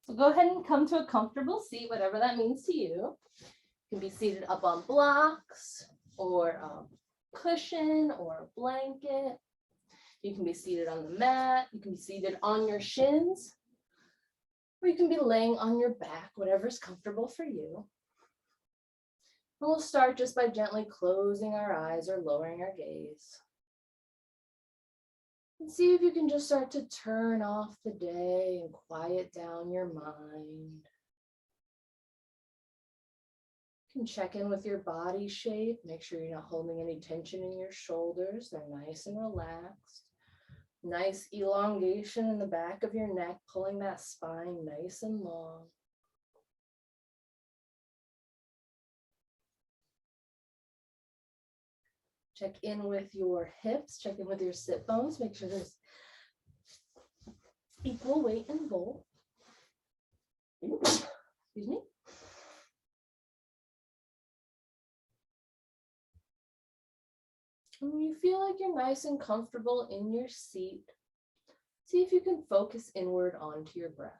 So go ahead and come to a comfortable seat, whatever that means to you. You can be seated up on blocks or a cushion or a blanket. You can be seated on the mat. You can be seated on your shins, or you can be laying on your back, whatever's comfortable for you. And we'll start just by gently closing our eyes or lowering our gaze. And see if you can just start to turn off the day and quiet down your mind. You can check in with your body shape. Make sure you're not holding any tension in your shoulders. They're nice and relaxed. Nice elongation in the back of your neck, pulling that spine nice and long. Check in with your hips, check in with your sit bones, make sure there's equal weight in both. Excuse me. And when you feel like you're nice and comfortable in your seat, see if you can focus inward onto your breath.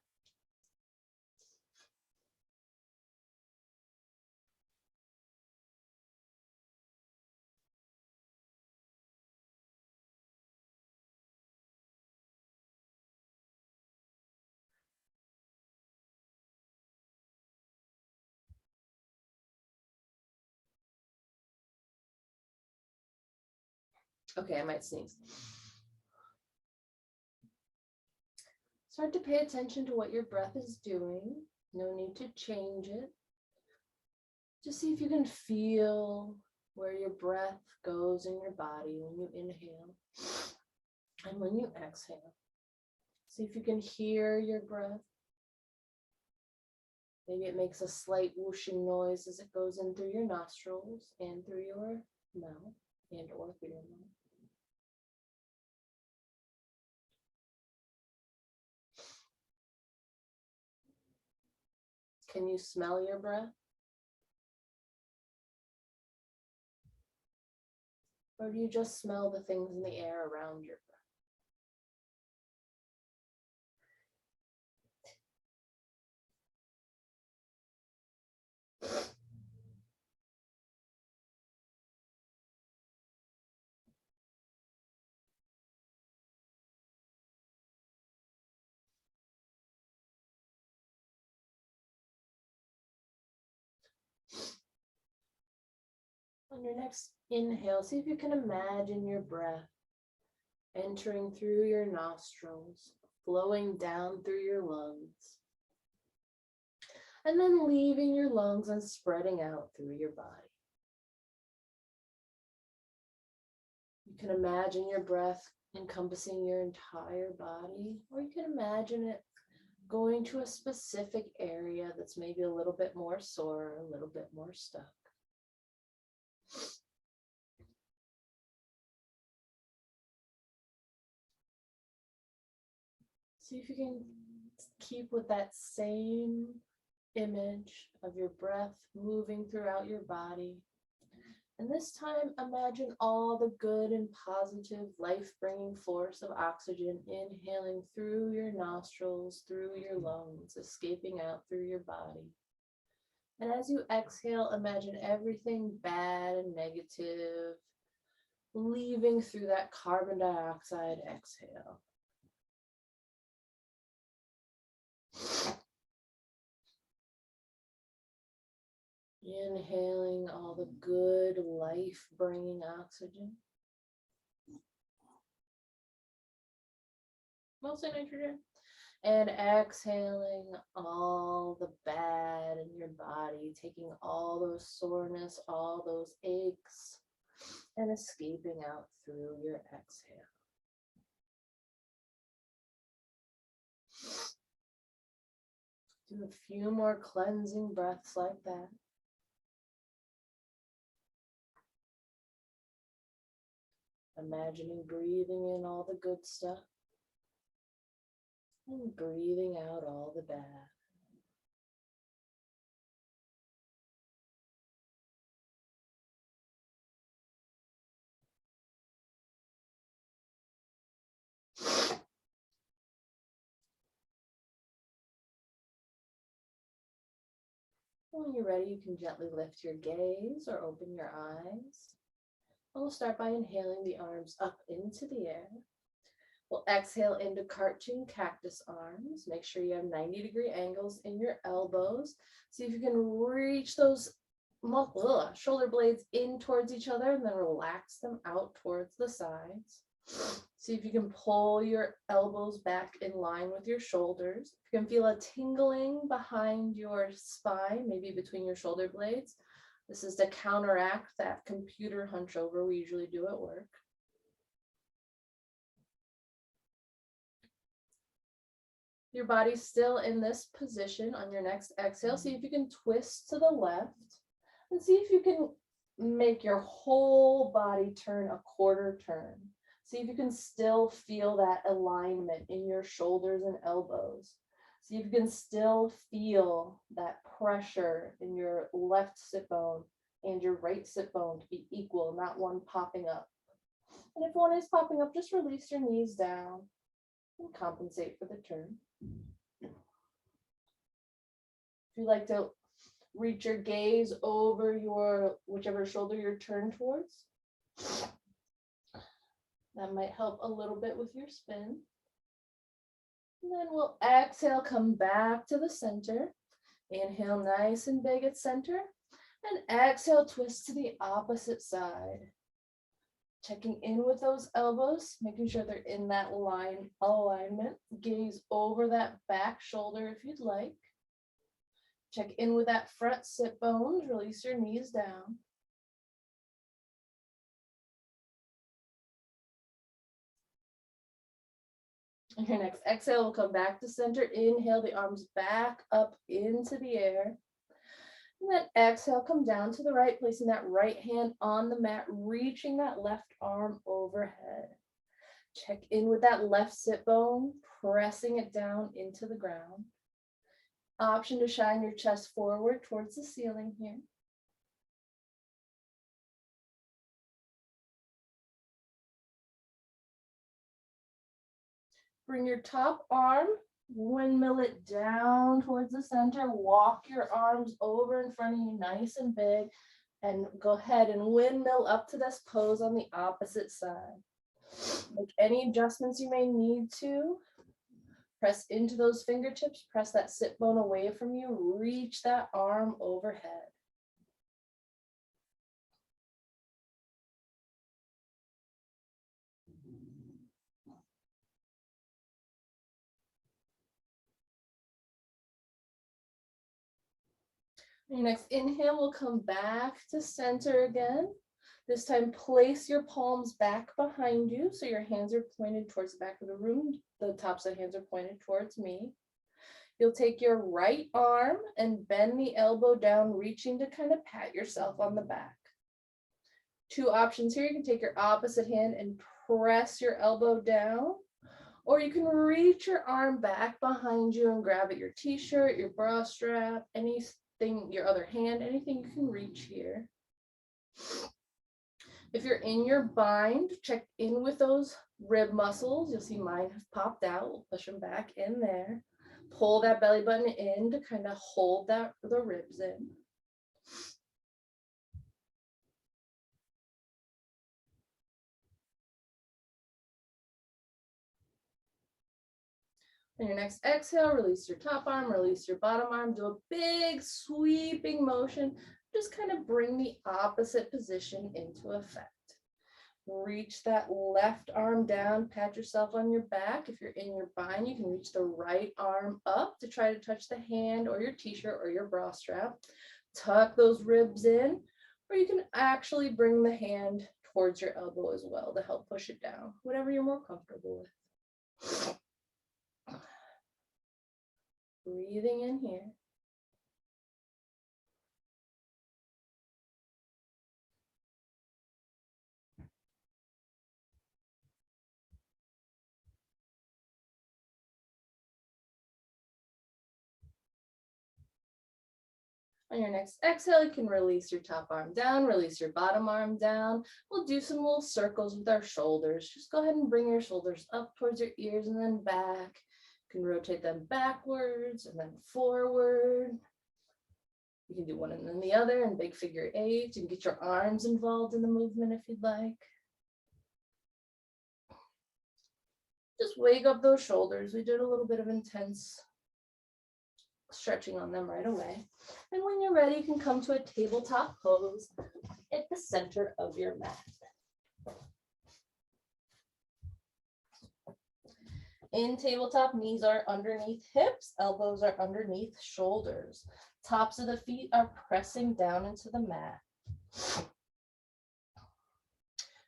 Okay, I might sneeze. Start to pay attention to what your breath is doing. No need to change it. Just see if you can feel where your breath goes in your body when you inhale and when you exhale. See if you can hear your breath. Maybe it makes a slight whooshing noise as it goes in through your nostrils and through your mouth and or through your mouth. Can you smell your breath? Or do you just smell the things in the air around your breath? On your next inhale, see if you can imagine your breath entering through your nostrils, flowing down through your lungs, and then leaving your lungs and spreading out through your body. You can imagine your breath encompassing your entire body, or you can imagine it going to a specific area that's maybe a little bit more sore, a little bit more stuck. See if you can keep with that same image of your breath moving throughout your body. And this time, imagine all the good and positive life-bringing force of oxygen inhaling through your nostrils, through your lungs, escaping out through your body. And as you exhale, imagine everything bad and negative leaving through that carbon dioxide exhale. Inhaling all the good life-bringing oxygen. Mostly nitrogen. And exhaling all the bad in your body, taking all those soreness, all those aches, and escaping out through your exhale. Do a few more cleansing breaths like that. Imagining breathing in all the good stuff and breathing out all the bad. When you're ready, you can gently lift your gaze or open your eyes. We'll start by inhaling the arms up into the air. We'll exhale into cartoon cactus arms. Make sure you have 90-degree angles in your elbows. See if you can reach those shoulder blades in towards each other and then relax them out towards the sides. See if you can pull your elbows back in line with your shoulders. You can feel a tingling behind your spine, maybe between your shoulder blades. This is to counteract that computer hunch over we usually do at work. Your body's still in this position on your next exhale. See if you can twist to the left and see if you can make your whole body turn a quarter turn. See if you can still feel that alignment in your shoulders and elbows. See if you can still feel that pressure in your left sit bone and your right sit bone to be equal, not one popping up. And if one is popping up, just release your knees down and compensate for the turn. If you like to reach your gaze over your whichever shoulder you're turned towards, that might help a little bit with your spin. And then we'll exhale, come back to the center. Inhale nice and big at center. And exhale, twist to the opposite side. Checking in with those elbows, making sure they're in that line alignment. Gaze over that back shoulder if you'd like. Check in with that front sit bones. Release your knees down. And your next exhale will come back to center. Inhale the arms back up into the air. And then exhale, come down to the right, placing that right hand on the mat, reaching that left arm overhead. Check in with that left sit bone, pressing it down into the ground. Option to shine your chest forward towards the ceiling here. Bring your top arm, windmill it down towards the center. Walk your arms over in front of you, nice and big. And go ahead and windmill up to this pose on the opposite side. Make any adjustments you may need to. Press into those fingertips. Press that sit bone away from you. Reach that arm overhead. Your next inhale will come back to center again. This time, place your palms back behind you so your hands are pointed towards the back of the room. The tops of the hands are pointed towards me. You'll take your right arm and bend the elbow down, reaching to kind of pat yourself on the back. Two options here. You can take your opposite hand and press your elbow down, or you can reach your arm back behind you and grab at your t-shirt, your bra strap, anything, your other hand, anything you can reach here. If you're in your bind, check in with those rib muscles. You'll see mine have popped out. We'll push them back in there. Pull that belly button in to kind of hold the ribs in. And your next exhale, release your top arm, release your bottom arm. Do a big sweeping motion. Just kind of bring the opposite position into effect. Reach that left arm down, pat yourself on your back. If you're in your bind, you can reach the right arm up to try to touch the hand or your t-shirt or your bra strap. Tuck those ribs in, or you can actually bring the hand towards your elbow as well to help push it down, whatever you're more comfortable with. Breathing in here. On your next exhale, you can release your top arm down, release your bottom arm down. We'll do some little circles with our shoulders. Just go ahead and bring your shoulders up towards your ears and then back. You can rotate them backwards and then forward. You can do one and then the other in big figure eight. You can get your arms involved in the movement if you'd like. Just wake up those shoulders. We did a little bit of intense stretching on them right away. And when you're ready, you can come to a tabletop pose at the center of your mat. In tabletop, knees are underneath hips, elbows are underneath shoulders. Tops of the feet are pressing down into the mat.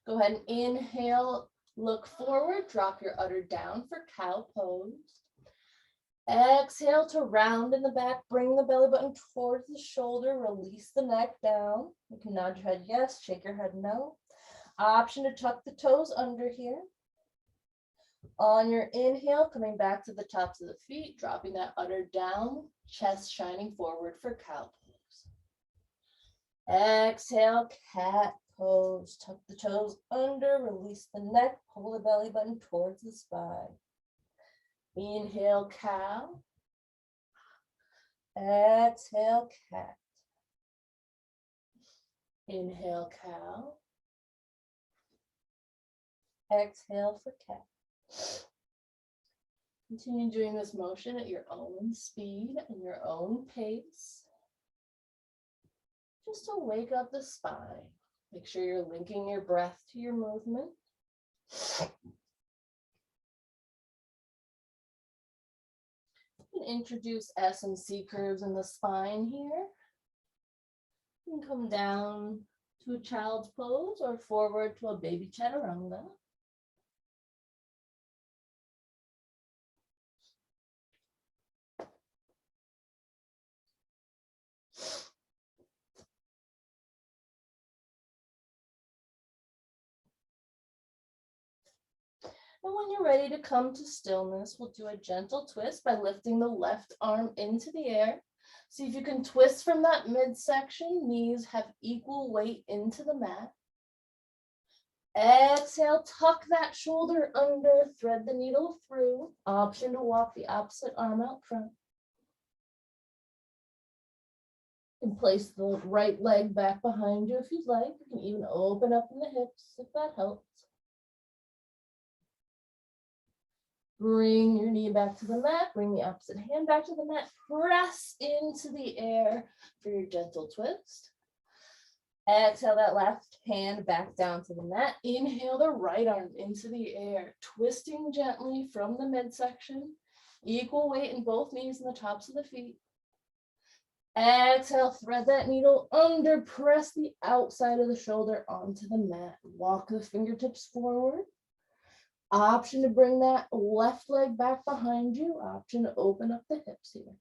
Go ahead and inhale, look forward, drop your udder down for cow pose. Exhale to round in the back, bring the belly button towards the shoulder, release the neck down. You can nod your head yes, shake your head no. Option to tuck the toes under here. On your inhale, coming back to the tops of the feet, dropping that udder down, chest shining forward for cow pose. Exhale, cat pose. Tuck the toes under, release the neck, pull the belly button towards the spine. Inhale, cow. Exhale, cat. Inhale, cow. Exhale for cat. Continue doing this motion at your own speed and your own pace. Just to wake up the spine. Make sure you're linking your breath to your movement. You can introduce S and C curves in the spine here. You can come down to a child's pose or forward to a baby chaturanga. And when you're ready to come to stillness, we'll do a gentle twist by lifting the left arm into the air. See if you can twist from that midsection. Knees have equal weight into the mat. Exhale, tuck that shoulder under, thread the needle through. Option to walk the opposite arm out front. You can place the right leg back behind you if you'd like. You can even open up in the hips if that helps. Bring your knee back to the mat, bring the opposite hand back to the mat, press into the air for your gentle twist. Exhale that left hand back down to the mat. Inhale the right arm into the air, twisting gently from the midsection. Equal weight in both knees and the tops of the feet. Exhale, thread that needle under, press the outside of the shoulder onto the mat. Walk the fingertips forward. Option to bring that left leg back behind you. Option to open up the hips here.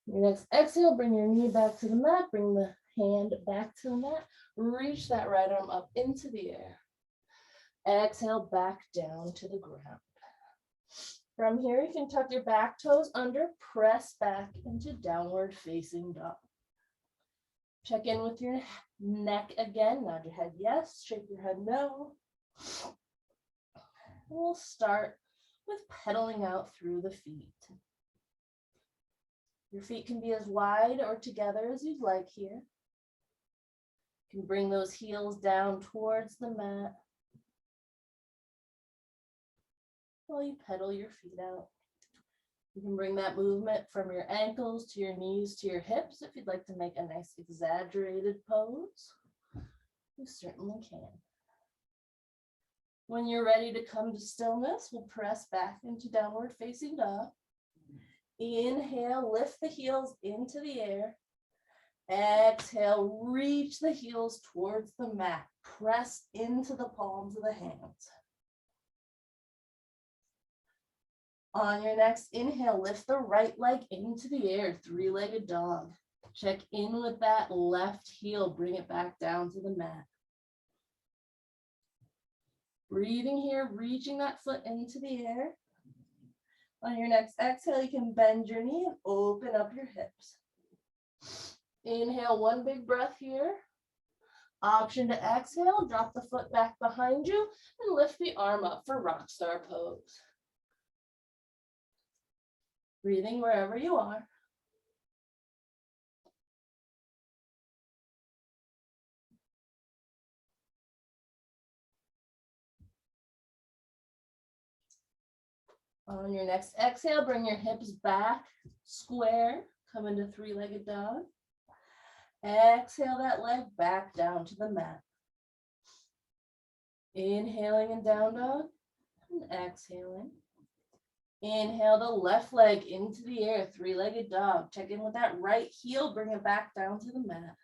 Your next exhale, bring your knee back to the mat. Bring the hand back to the mat. Reach that right arm up into the air. Exhale, back down to the ground. From here, you can tuck your back toes under, press back into downward facing dog. Check in with your neck again. Nod your head yes, shake your head no. We'll start with pedaling out through the feet. Your feet can be as wide or together as you'd like here. You can bring those heels down towards the mat while you pedal your feet out. You can bring that movement from your ankles to your knees to your hips if you'd like to make a nice exaggerated pose. You certainly can. When you're ready to come to stillness, we'll press back into downward facing dog. Inhale, lift the heels into the air. Exhale, reach the heels towards the mat. Press into the palms of the hands. On your next inhale, lift the right leg into the air, three-legged dog. Check in with that left heel, bring it back down to the mat. Breathing here, reaching that foot into the air. On your next exhale, you can bend your knee and open up your hips. Inhale, one big breath here. Option to exhale, drop the foot back behind you and lift the arm up for rock star pose. Breathing wherever you are. On your next exhale, bring your hips back, square, come into three-legged dog. Exhale that leg back down to the mat. Inhaling in down dog and exhaling. Inhale the left leg into the air, three-legged dog. Check in with that right heel, bring it back down to the mat.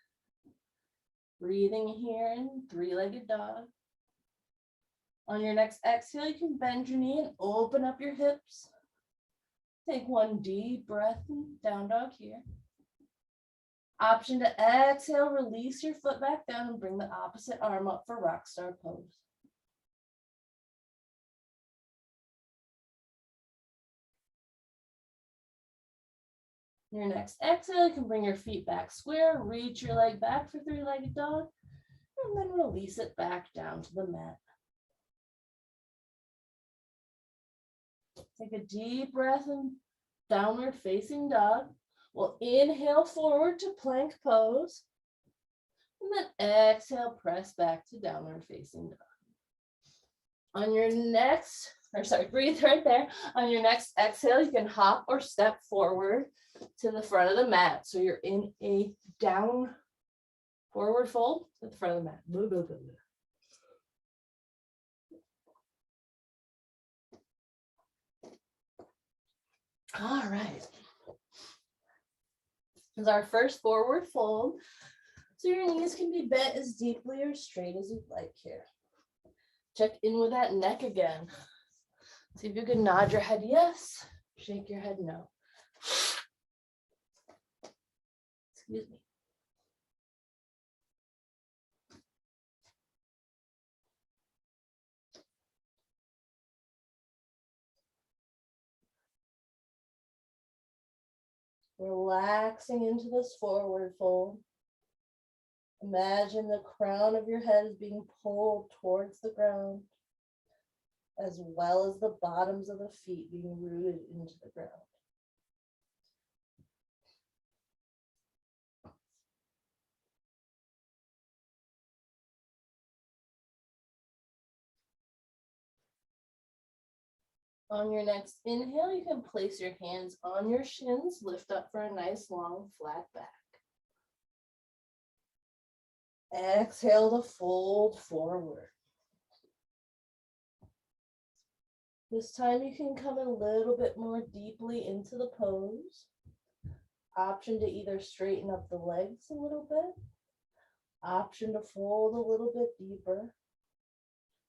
Breathing here in three-legged dog. On your next exhale, you can bend your knee and open up your hips. Take one deep breath in down dog here. Option to exhale, release your foot back down and bring the opposite arm up for rock star pose. Your next exhale, you can bring your feet back square, reach your leg back for three-legged dog, and then release it back down to the mat. Take a deep breath in downward facing dog. We'll inhale forward to plank pose. And then exhale, press back to downward facing dog. On your next, breathe right there. On your next exhale, you can hop or step forward to the front of the mat. So you're in a down forward fold at the front of the mat. Blah, blah, blah, blah. All right. This is our first forward fold. So your knees can be bent as deeply or straight as you'd like here. Check in with that neck again. See if you can nod your head yes, shake your head no. Excuse me. Relaxing into this forward fold. Imagine the crown of your head is being pulled towards the ground, as well as the bottoms of the feet being rooted into the ground. On your next inhale, you can place your hands on your shins, lift up for a nice long flat back. Exhale to fold forward. This time you can come a little bit more deeply into the pose. Option to either straighten up the legs a little bit. Option to fold a little bit deeper.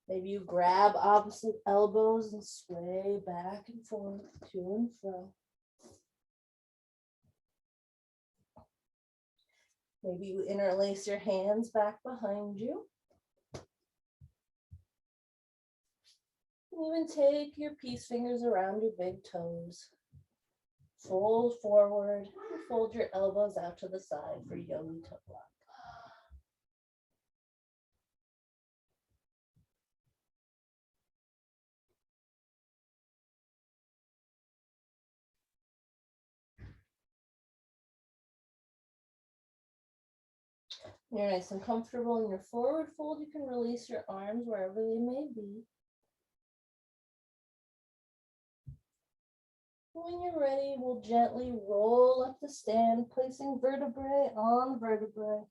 Maybe you grab opposite elbows and sway back and forth, to and fro. Maybe you interlace your hands back behind you. And even take your peace fingers around your big toes. Fold forward and fold your elbows out to the side for yogi toe block. You're nice and comfortable in your forward fold. You can release your arms wherever they may be. When you're ready, we'll gently roll up the stand, placing vertebrae on vertebrae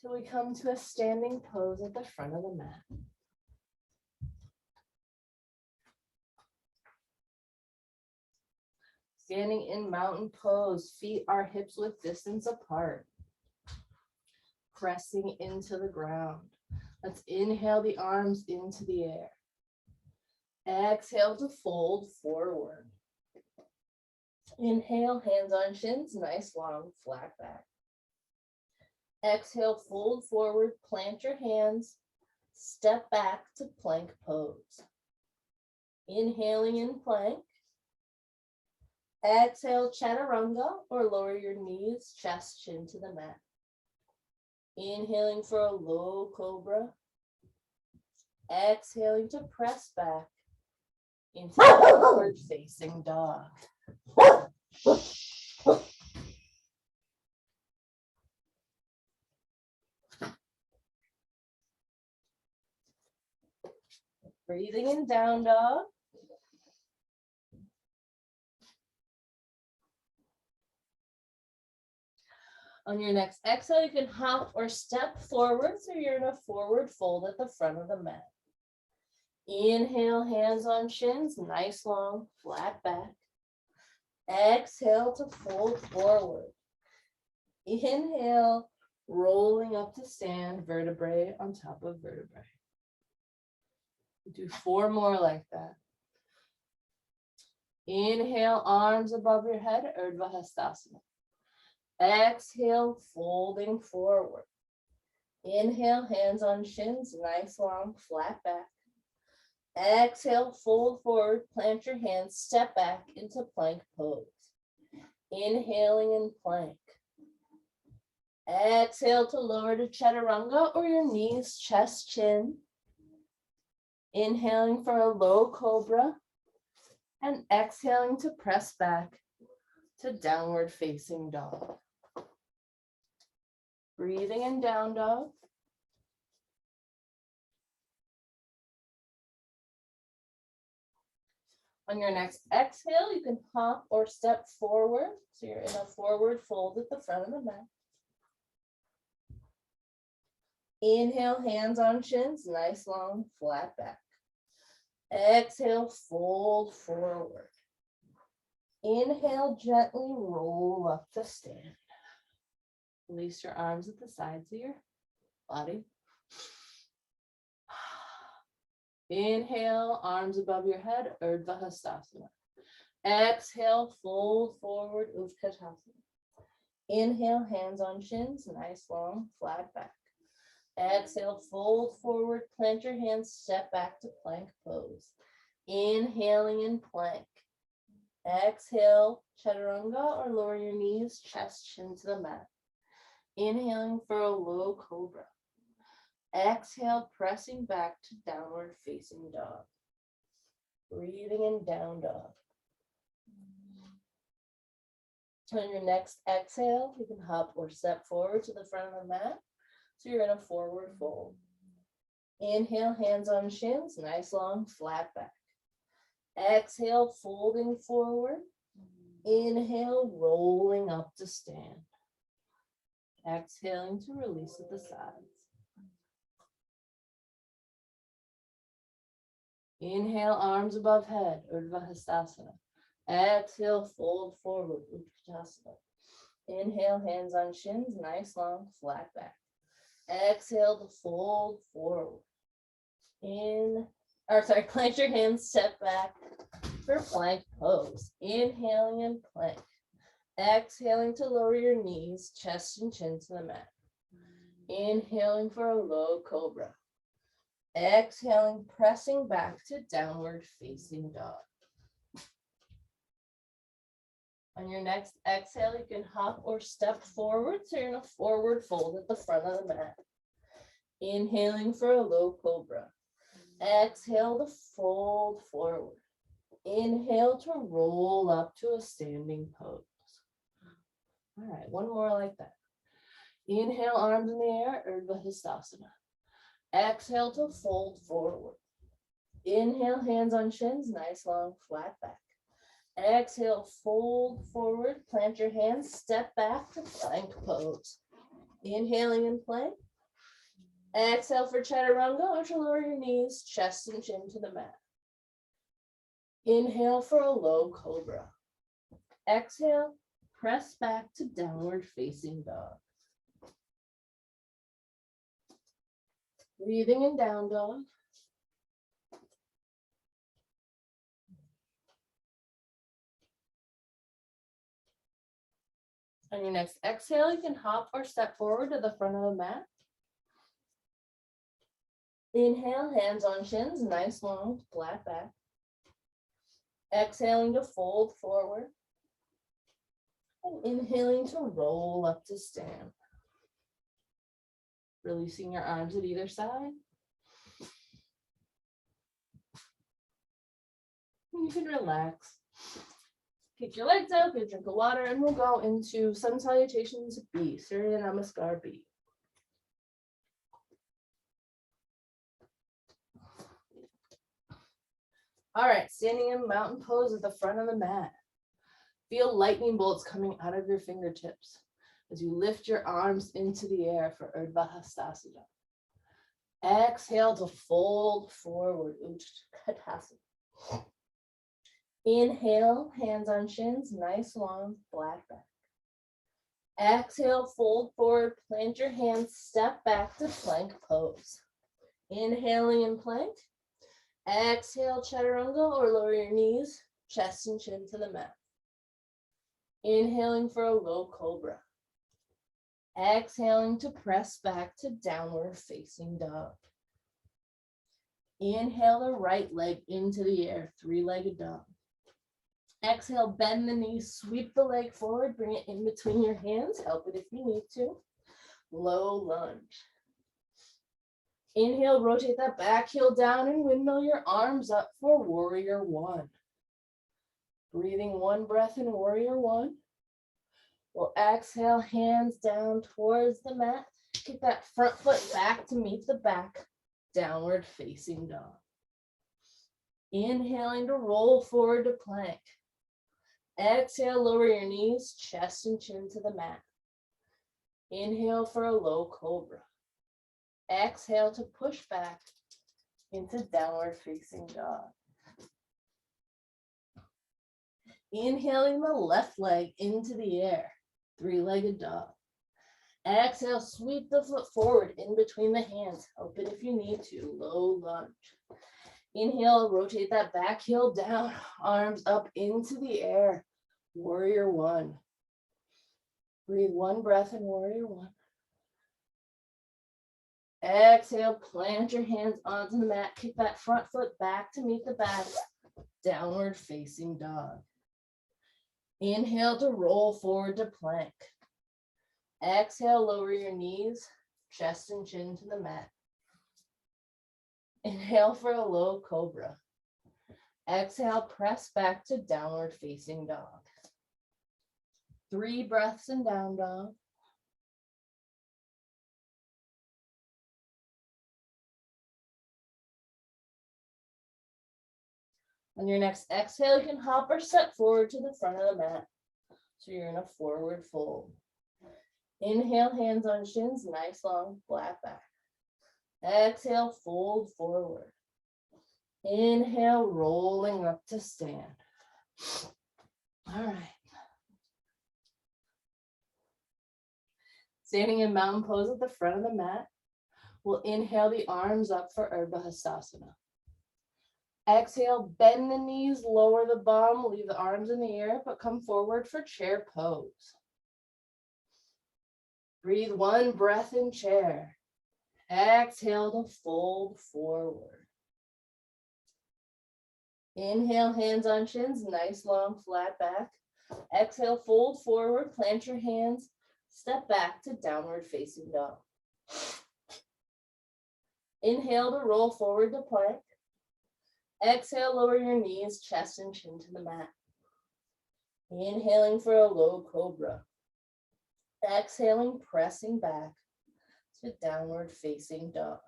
till we come to a standing pose at the front of the mat. Standing in mountain pose, feet are hips width distance apart. Pressing into the ground. Let's inhale the arms into the air. Exhale to fold forward. Inhale, hands on shins, nice long flat back. Exhale, fold forward, plant your hands, step back to plank pose. Inhaling in plank. Exhale, chaturanga, or lower your knees, chest, chin to the mat. Inhaling for a low cobra. Exhaling to press back into forward facing dog. Breathing in down dog. On your next exhale, you can hop or step forward, so you're in a forward fold at the front of the mat. Inhale, hands on shins, nice long flat back. Exhale to fold forward. Inhale, rolling up to stand, vertebrae on top of vertebrae. Do 4 more like that. Inhale, arms above your head, Urdhva Hastasana. Exhale, folding forward. Inhale, hands on shins, nice long flat back. Exhale, fold forward, plant your hands, step back into plank pose. Inhaling in plank. Exhale to lower to chaturanga or your knees, chest, chin. Inhaling for a low cobra and exhaling to press back to downward facing dog. Breathing in down dog. On your next exhale, you can hop or step forward. So you're in a forward fold at the front of the mat. Inhale, hands on shins, nice long flat back. Exhale, fold forward. Inhale, gently roll up to stand. Release your arms at the sides of your body. Inhale, arms above your head, Urdhva Hastasana. Exhale, fold forward, Utkatasana. Inhale, hands on shins, nice long flat back. Exhale, fold forward, plant your hands, step back to plank pose. Inhaling in plank. Exhale, chaturanga or lower your knees, chest, chin to the mat. Inhaling for a low cobra. Exhale, pressing back to downward facing dog. Breathing in down dog. On your next exhale, you can hop or step forward to the front of the mat. So you're in a forward fold. Inhale, hands on shins, nice long flat back. Exhale, folding forward. Inhale, rolling up to stand. Exhaling to release at the sides. Inhale, arms above head, Urdhva Hastasana. Exhale, fold forward, Utkatasana. Inhale, hands on shins, nice long flat back. Exhale to fold forward. Plant your hands, step back for plank pose. Inhaling in plank. Exhaling to lower your knees, chest and chin to the mat. Inhaling for a low cobra. Exhaling, pressing back to downward facing dog. On your next exhale, you can hop or step forward, so you're in a forward fold at the front of the mat. Inhaling for a low cobra. Exhale to fold forward. Inhale to roll up to a standing pose. All right, 1 more like that. Inhale, arms in the air, Urdhva Hastasana. Exhale to fold forward. Inhale, hands on shins, nice long flat back. Exhale, fold forward, plant your hands, step back to plank pose. Inhaling in plank. Exhale for chaturanga or to lower your knees, chest and chin to the mat. Inhale for a low cobra. Exhale, press back to downward facing dog. Breathing in down dog. On your next exhale, you can hop or step forward to the front of the mat. Inhale, hands on shins, nice long flat back. Exhaling to fold forward. And inhaling to roll up to stand. Releasing your arms at either side. And you can relax. Kick your legs out, get a drink of water, and we'll go into Sun Salutations B, Surya Namaskar B. All right, standing in mountain pose at the front of the mat. Feel lightning bolts coming out of your fingertips as you lift your arms into the air for Urdhva Hastasana. Exhale to fold forward, Utkatasana. Inhale, hands on shins, nice long flat back. Exhale, fold forward, plant your hands, step back to plank pose. Inhaling in plank. Exhale, chaturanga, or lower your knees, chest and chin to the mat. Inhaling for a low cobra. Exhaling to press back to downward facing dog. Inhale the right leg into the air, three-legged dog. Exhale, bend the knees, sweep the leg forward, bring it in between your hands, help it if you need to. Low lunge. Inhale, rotate that back heel down and windmill your arms up for warrior one. Breathing one breath in warrior one. We'll exhale, hands down towards the mat. Get that front foot back to meet the back, downward facing dog. Inhaling to roll forward to plank. Exhale, lower your knees, chest and chin to the mat. Inhale for a low cobra. Exhale to push back into downward facing dog. Inhaling the left leg into the air, three-legged dog. Exhale, sweep the foot forward in between the hands. Help it if you need to, low lunge. Inhale, rotate that back heel down, arms up into the air, warrior one. Breathe one breath in warrior one. Exhale, plant your hands onto the mat, kick that front foot back to meet the back, downward facing dog. Inhale to roll forward to plank. Exhale, lower your knees, chest and chin to the mat. Inhale for a low cobra. Exhale, press back to downward facing dog. 3 breaths in down dog. On your next exhale, you can hop or step forward to the front of the mat. So you're in a forward fold. Inhale, hands on shins, nice long flat back. Exhale, fold forward. Inhale, rolling up to stand. All right. Standing in mountain pose at the front of the mat. We'll inhale the arms up for Urdhva Hastasana. Exhale, bend the knees, lower the bum, leave the arms in the air, but come forward for chair pose. Breathe one breath in chair. Exhale to fold forward. Inhale, hands on shins, nice long flat back. Exhale, fold forward, plant your hands, step back to downward facing dog. Inhale to roll forward to plank. Exhale, lower your knees, chest and chin to the mat. Inhaling for a low cobra. Exhaling, pressing back to downward facing dog.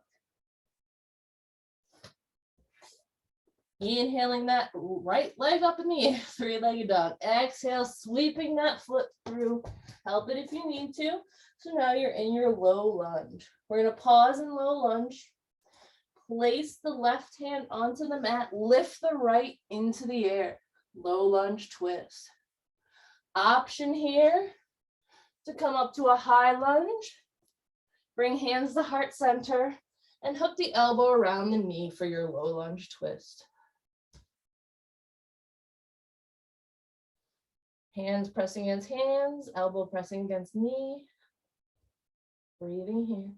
Inhaling that right leg up in the air, three-legged dog. Exhale, sweeping that foot through. Help it if you need to. So now you're in your low lunge. We're going to pause in low lunge. Place the left hand onto the mat. Lift the right into the air. Low lunge twist. Option here to come up to a high lunge. Bring hands to heart center and hook the elbow around the knee for your low lunge twist. Hands pressing against hands, elbow pressing against knee. Breathing here.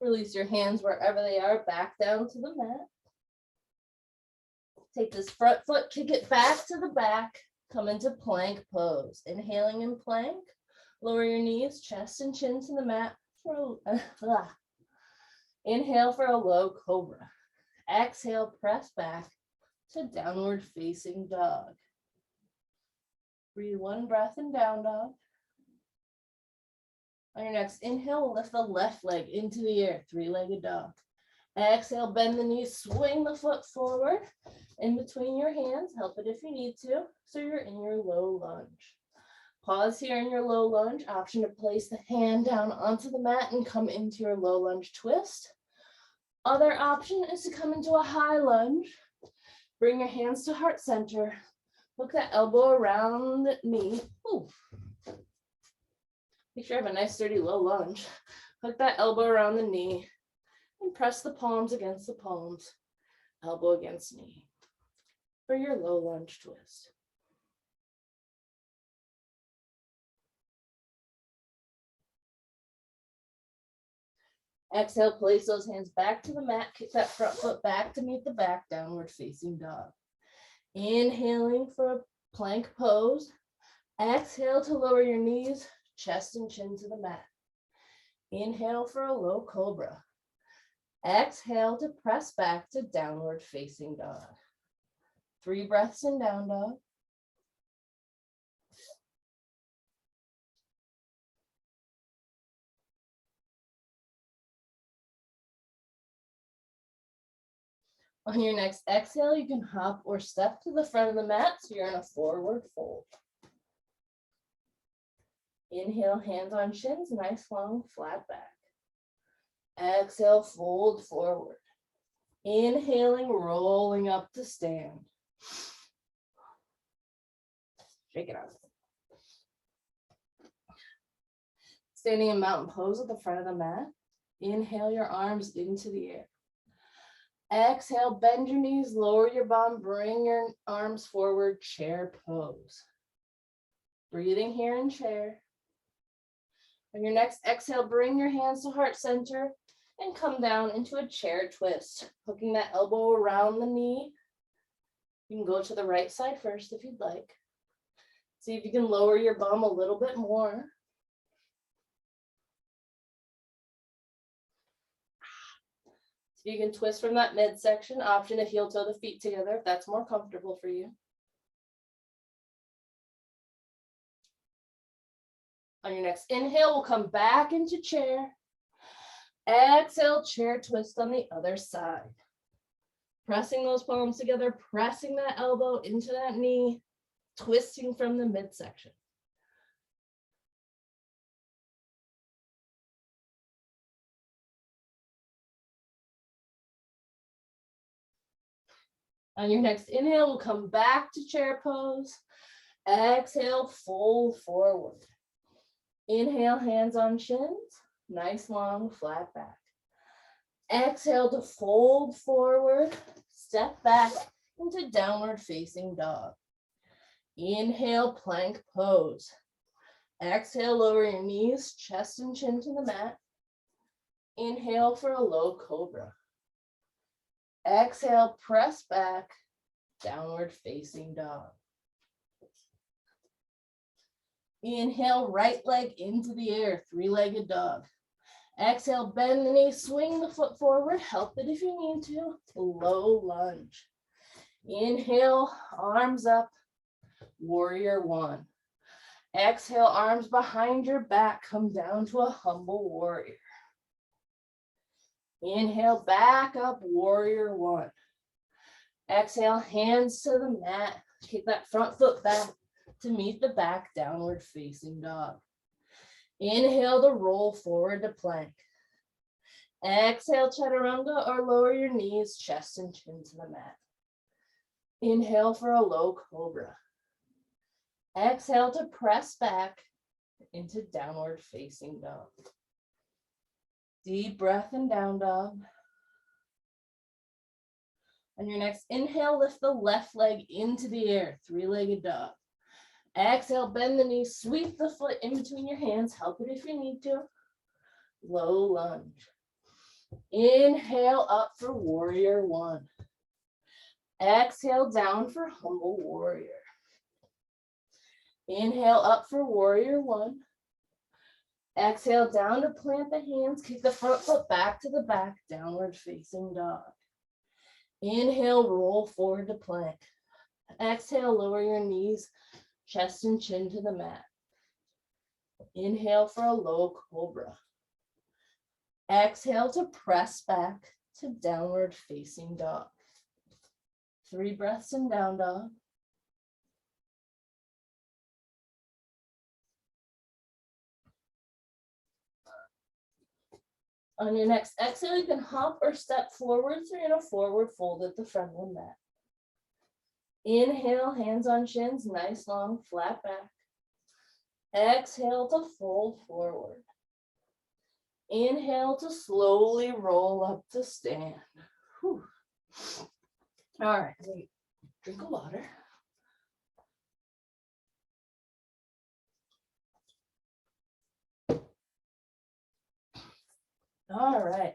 Release your hands wherever they are, back down to the mat. Take this front foot, kick it back to the back, come into plank pose. Inhaling in plank, lower your knees, chest and chin to the mat. Inhale for a low cobra. Exhale, press back to downward facing dog. Breathe one breath in down dog. On your next inhale, we'll lift the left leg into the air, three-legged dog. Exhale, bend the knees, swing the foot forward in between your hands. Help it if you need to, so you're in your low lunge. Pause here in your low lunge. Option to place the hand down onto the mat and come into your low lunge twist. Other option is to come into a high lunge. Bring your hands to heart center. Hook that elbow around the knee. Ooh. Make sure you have a nice sturdy low lunge. Hook that elbow around the knee and press the palms against the palms, elbow against knee for your low lunge twist. Exhale, place those hands back to the mat, kick that front foot back to meet the back, downward facing dog. Inhaling for a plank pose. Exhale to lower your knees, chest and chin to the mat. Inhale for a low cobra. Exhale to press back to downward facing dog. 3 breaths in down dog. On your next exhale, you can hop or step to the front of the mat so you're in a forward fold. Inhale, hands on shins, nice long flat back. Exhale, fold forward. Inhaling, rolling up to stand. Shake it out. Standing in mountain pose at the front of the mat. Inhale your arms into the air. Exhale, bend your knees, lower your bum, bring your arms forward, chair pose. Breathing here in chair. On your next exhale, bring your hands to heart center and come down into a chair twist, hooking that elbow around the knee. You can go to the right side first if you'd like. See if you can lower your bum a little bit more. So you can twist from that midsection, option to heel toe the feet together if that's more comfortable for you. On your next inhale, we'll come back into chair. Exhale, chair twist on the other side. Pressing those palms together, pressing that elbow into that knee, twisting from the midsection. On your next inhale, we'll come back to chair pose. Exhale, fold forward. Inhale, hands on shins, nice long flat back. Exhale to fold forward, step back into downward facing dog. Inhale, plank pose. Exhale, lower your knees, chest and chin to the mat. Inhale for a low cobra. Exhale, press back, downward facing dog. Inhale, right leg into the air, three-legged dog. Exhale, bend the knee, swing the foot forward, help it if you need to, low lunge. Inhale, arms up, warrior one. Exhale, arms behind your back, come down to a humble warrior. Inhale, back up, warrior one. Exhale, hands to the mat, kick that front foot back to meet the back, downward facing dog. Inhale to roll forward to plank. Exhale, chaturanga or lower your knees, chest and chin to the mat. Inhale for a low cobra. Exhale to press back into downward facing dog. Deep breath in down dog. On your next inhale, lift the left leg into the air, three-legged dog. Exhale, bend the knee, sweep the foot in between your hands, help it if you need to. Low lunge. Inhale up for warrior one. Exhale down for humble warrior. Inhale up for warrior one. Exhale down to plant the hands, kick the front foot back to the back, downward facing dog. Inhale, roll forward to plank. Exhale, lower your knees, chest and chin to the mat. Inhale for a low cobra. Exhale to press back to downward facing dog. 3 breaths in down dog. On your next exhale, you can hop or step forwards or in a forward fold at the front of the mat. Inhale, hands on shins, nice long flat back. Exhale to fold forward. Inhale to slowly roll up to stand. Whew. All right, wait. Drink of water. All right.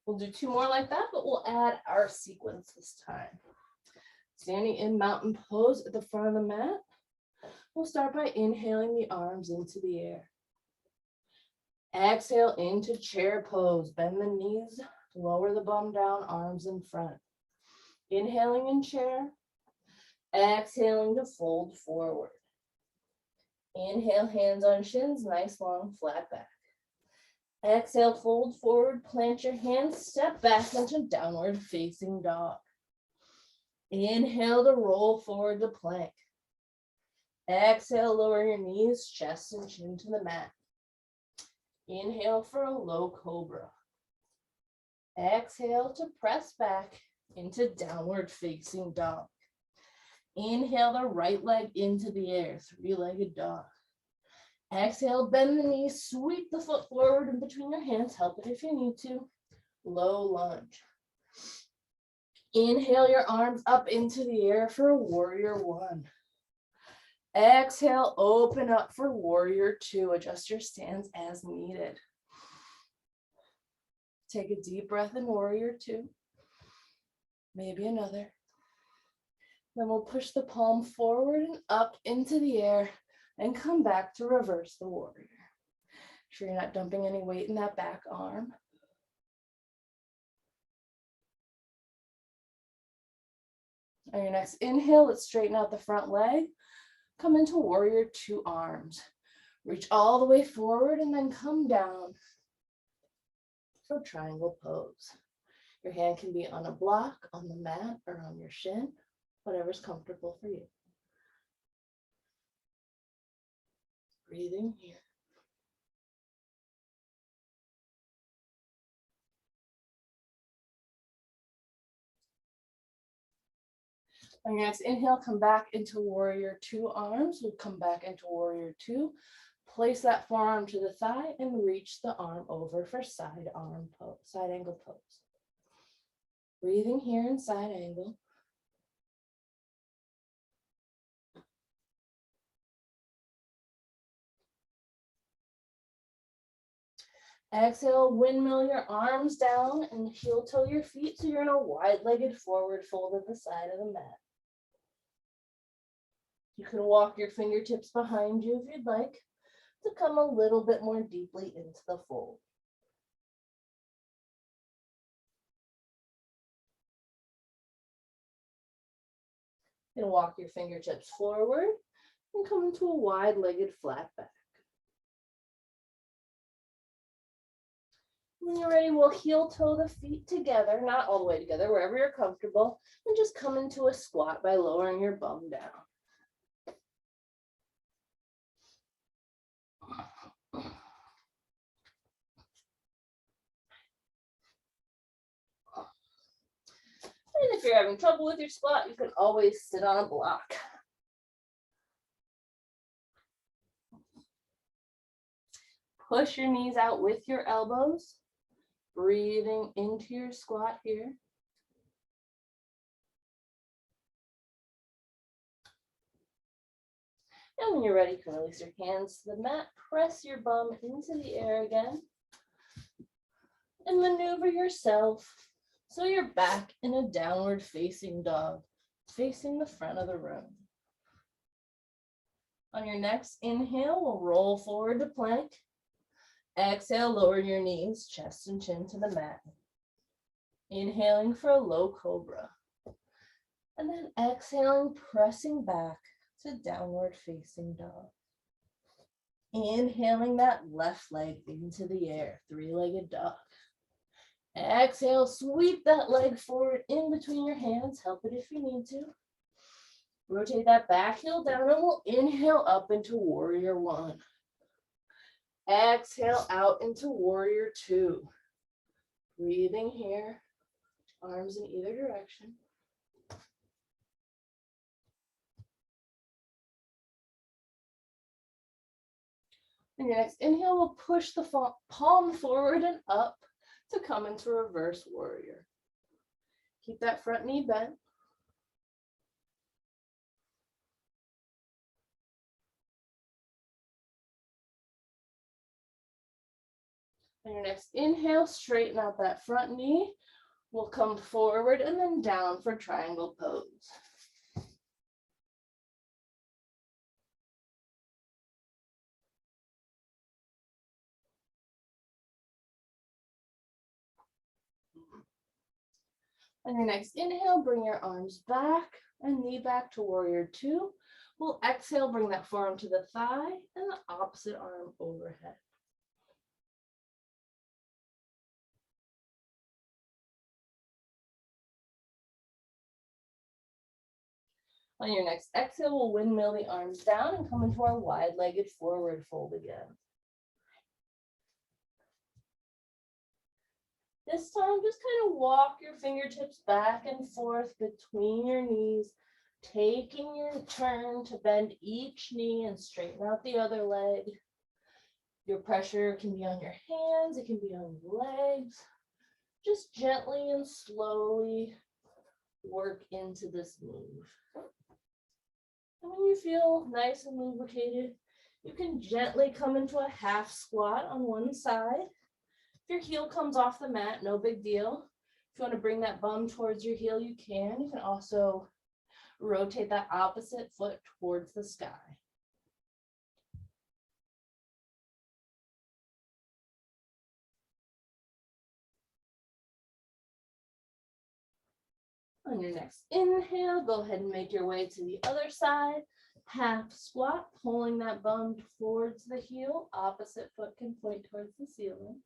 We'll do 2 more like that, but we'll add our sequence this time. Standing in mountain pose at the front of the mat. We'll start by inhaling the arms into the air. Exhale into chair pose. Bend the knees, lower the bum down, arms in front. Inhaling in chair. Exhaling to fold forward. Inhale, hands on shins, nice long flat back. Exhale, fold forward, plant your hands, step back into downward facing dog. Inhale to roll forward to plank. Exhale, lower your knees, chest and chin to the mat. Inhale for a low cobra. Exhale to press back into downward facing dog. Inhale the right leg into the air, 3-legged dog. Exhale, bend the knees, sweep the foot forward in between your hands, help it if you need to. Low lunge. Inhale your arms up into the air for a warrior one. Exhale, open up for warrior two. Adjust your stance as needed. Take a deep breath in warrior two. Maybe another. Then we'll push the palm forward and up into the air and come back to reverse the warrior. Make sure you're not dumping any weight in that back arm. On your next inhale, let's straighten out the front leg. Come into warrior two arms. Reach all the way forward and then come down for triangle pose. Your hand can be on a block, on the mat, or on your shin, whatever's comfortable for you. Breathing here. On your next inhale, come back into warrior two arms. We'll come back into warrior two. Place that forearm to the thigh and reach the arm over for side arm pose, side angle pose. Breathing here in side angle. Exhale, windmill your arms down and heel toe your feet so you're in a wide-legged forward fold at the side of the mat. You can walk your fingertips behind you if you'd like to come a little bit more deeply into the fold. You can walk your fingertips forward and come into a wide-legged flat back. When you're ready, we'll heel toe the feet together, not all the way together, wherever you're comfortable, and just come into a squat by lowering your bum down. And if you're having trouble with your squat, you can always sit on a block. Push your knees out with your elbows, breathing into your squat here. And when you're ready, you can release your hands to the mat, press your bum into the air again, and maneuver yourself So you're back in a downward facing dog, facing the front of the room. On your next inhale, we'll roll forward to plank. Exhale, lower your knees, chest and chin to the mat. Inhaling for a low cobra. And then exhaling, pressing back to downward facing dog. Inhaling that left leg into the air, three-legged dog. Exhale, sweep that leg forward in between your hands. Help it if you need to. Rotate that back heel down and we'll inhale up into warrior one. Exhale out into warrior two. Breathing here, arms in either direction. And your next inhale will push the palm forward and up to come into reverse warrior. Keep that front knee bent. On your next inhale, straighten out that front knee. We'll come forward and then down for triangle pose. On your next inhale, bring your arms back and knee back to warrior two. We'll exhale, bring that forearm to the thigh and the opposite arm overhead. On your next exhale, we'll windmill the arms down and come into our wide-legged forward fold again. This time, just kind of walk your fingertips back and forth between your knees, taking your turn to bend each knee and straighten out the other leg. Your pressure can be on your hands, it can be on your legs. Just gently and slowly work into this move. And when you feel nice and lubricated, you can gently come into a half squat on one side. If your heel comes off the mat, no big deal. If you want to bring that bum towards your heel, you can. You can also rotate that opposite foot towards the sky. On your next inhale, go ahead and make your way to the other side. Half squat, pulling that bum towards the heel. Opposite foot can point towards the ceiling.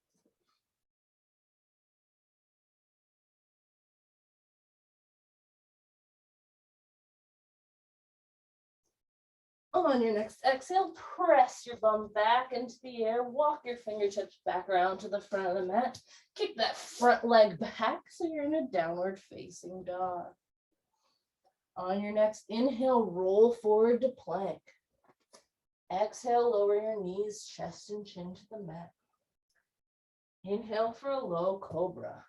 On your next exhale, press your bum back into the air. Walk your fingertips back around to the front of the mat. Kick that front leg back so you're in a downward facing dog. On your next inhale, roll forward to plank. Exhale, lower your knees, chest and chin to the mat. Inhale for a low cobra.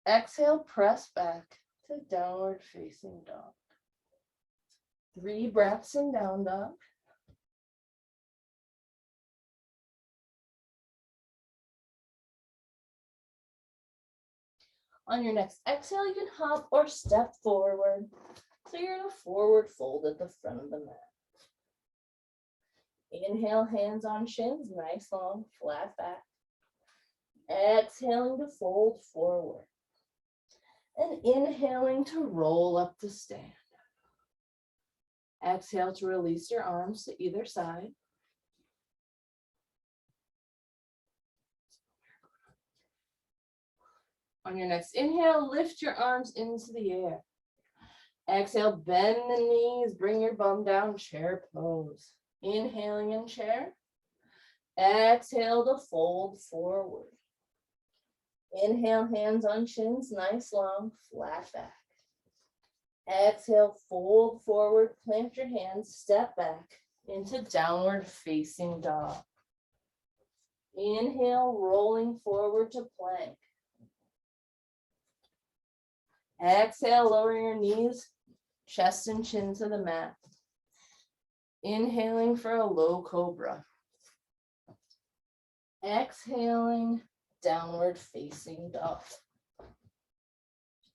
Exhale, press back to downward facing dog. 3 breaths in down dog. On your next exhale, you can hop or step forward. So you're in a forward fold at the front of the mat. Inhale, hands on shins, nice long, flat back. Exhaling to fold forward. And inhaling to roll up to stand. Exhale to release your arms to either side. On your next inhale, lift your arms into the air. Exhale, bend the knees, bring your bum down, chair pose. Inhaling in chair. Exhale to fold forward. Inhale, hands on shins, nice long, flat back. Exhale, fold forward, plant your hands, step back into downward facing dog. Inhale, rolling forward to plank. Exhale, lower your knees, chest and chin to the mat. Inhaling for a low cobra. Exhaling, downward facing dog.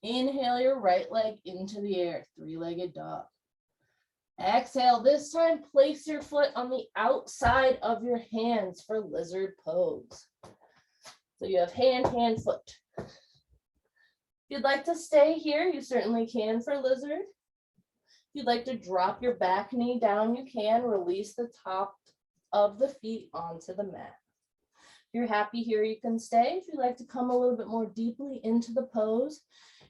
Inhale your right leg into the air, three-legged dog. Exhale, this time place your foot on the outside of your hands for lizard pose. So you have hand, hand, foot. If you'd like to stay here, you certainly can for lizard. If you'd like to drop your back knee down, you can. Release the top of the feet onto the mat. If you're happy here, you can stay. If you'd like to come a little bit more deeply into the pose,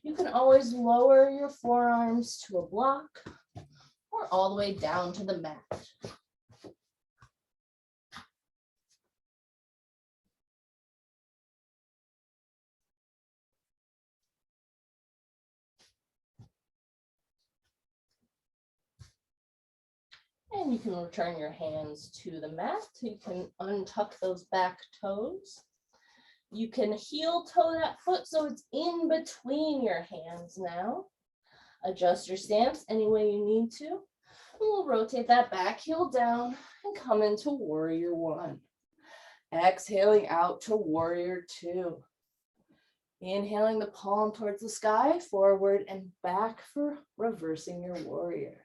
you can always lower your forearms to a block or all the way down to the mat. And you can return your hands to the mat. You can untuck those back toes. You can heel toe that foot so it's in between your hands now. Adjust your stance any way you need to. And we'll rotate that back heel down and come into warrior one. Exhaling out to warrior two. Inhaling the palm towards the sky, forward and back for reversing your warrior.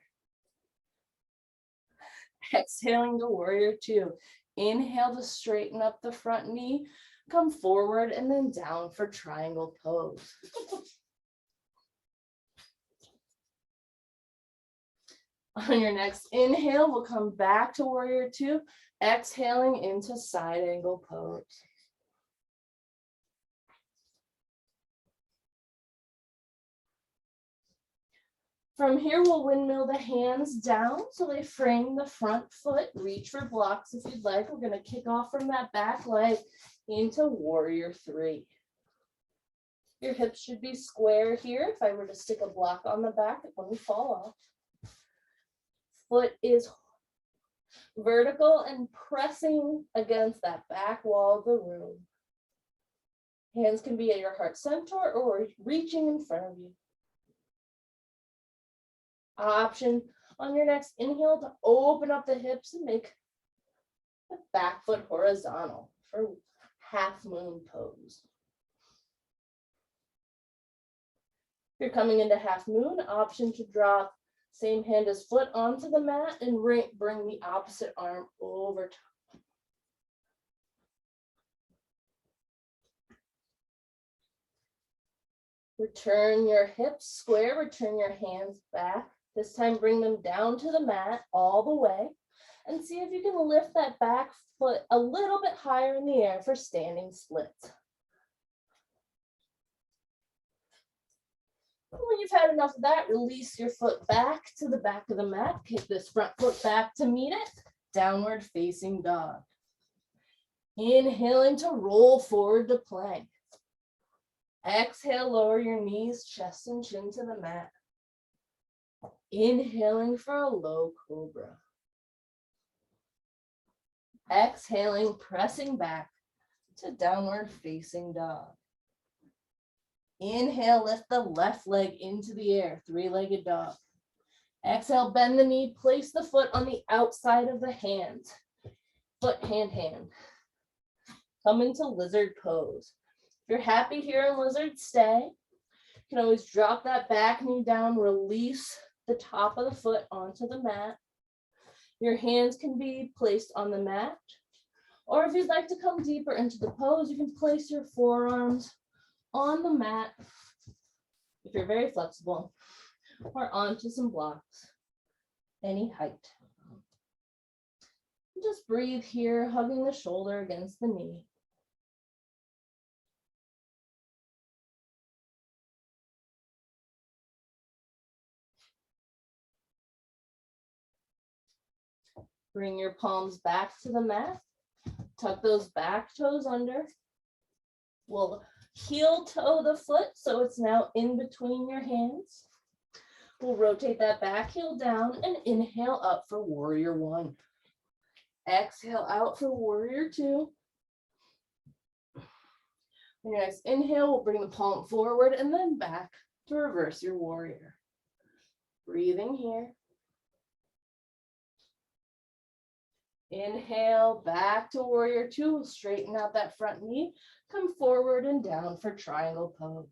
Exhaling to warrior two. Inhale to straighten up the front knee, come forward and then down for triangle pose. On your next inhale, we'll come back to warrior two, exhaling into side angle pose. From here, we'll windmill the hands down so they frame the front foot. Reach for blocks if you'd like. We're going to kick off from that back leg into warrior three. Your hips should be square here. If I were to stick a block on the back, it wouldn't fall off. Foot is vertical and pressing against that back wall of the room. Hands can be at your heart center or reaching in front of you. Option on your next inhale to open up the hips and make the back foot horizontal for half moon pose. If you're coming into half moon, option to drop same hand as foot onto the mat and bring the opposite arm over top. Return your hips square, return your hands back. This time, bring them down to the mat all the way and see if you can lift that back foot a little bit higher in the air for standing splits. When you've had enough of that, release your foot back to the back of the mat. Kick this front foot back to meet it. Downward facing dog. Inhaling to roll forward to plank. Exhale, lower your knees, chest and chin to the mat. Inhaling for a low cobra. Exhaling, pressing back to downward facing dog. Inhale, lift the left leg into the air, three-legged dog. Exhale, bend the knee, place the foot on the outside of the hands. Foot, hand, hand. Come into lizard pose. If you're happy here in lizard, stay. You can always drop that back knee down, release the top of the foot onto the mat. Your hands can be placed on the mat. Or if you'd like to come deeper into the pose, you can place your forearms on the mat, if you're very flexible, or onto some blocks, any height. Just breathe here, hugging the shoulder against the knee. Bring your palms back to the mat. Tuck those back toes under. We'll heel toe the foot so it's now in between your hands. We'll rotate that back heel down and inhale up for warrior one. Exhale out for warrior two. On your next inhale, we'll bring the palm forward and then back to reverse your warrior. Breathing here. Inhale, back to warrior two. We'll straighten out that front knee. Come forward and down for triangle pose.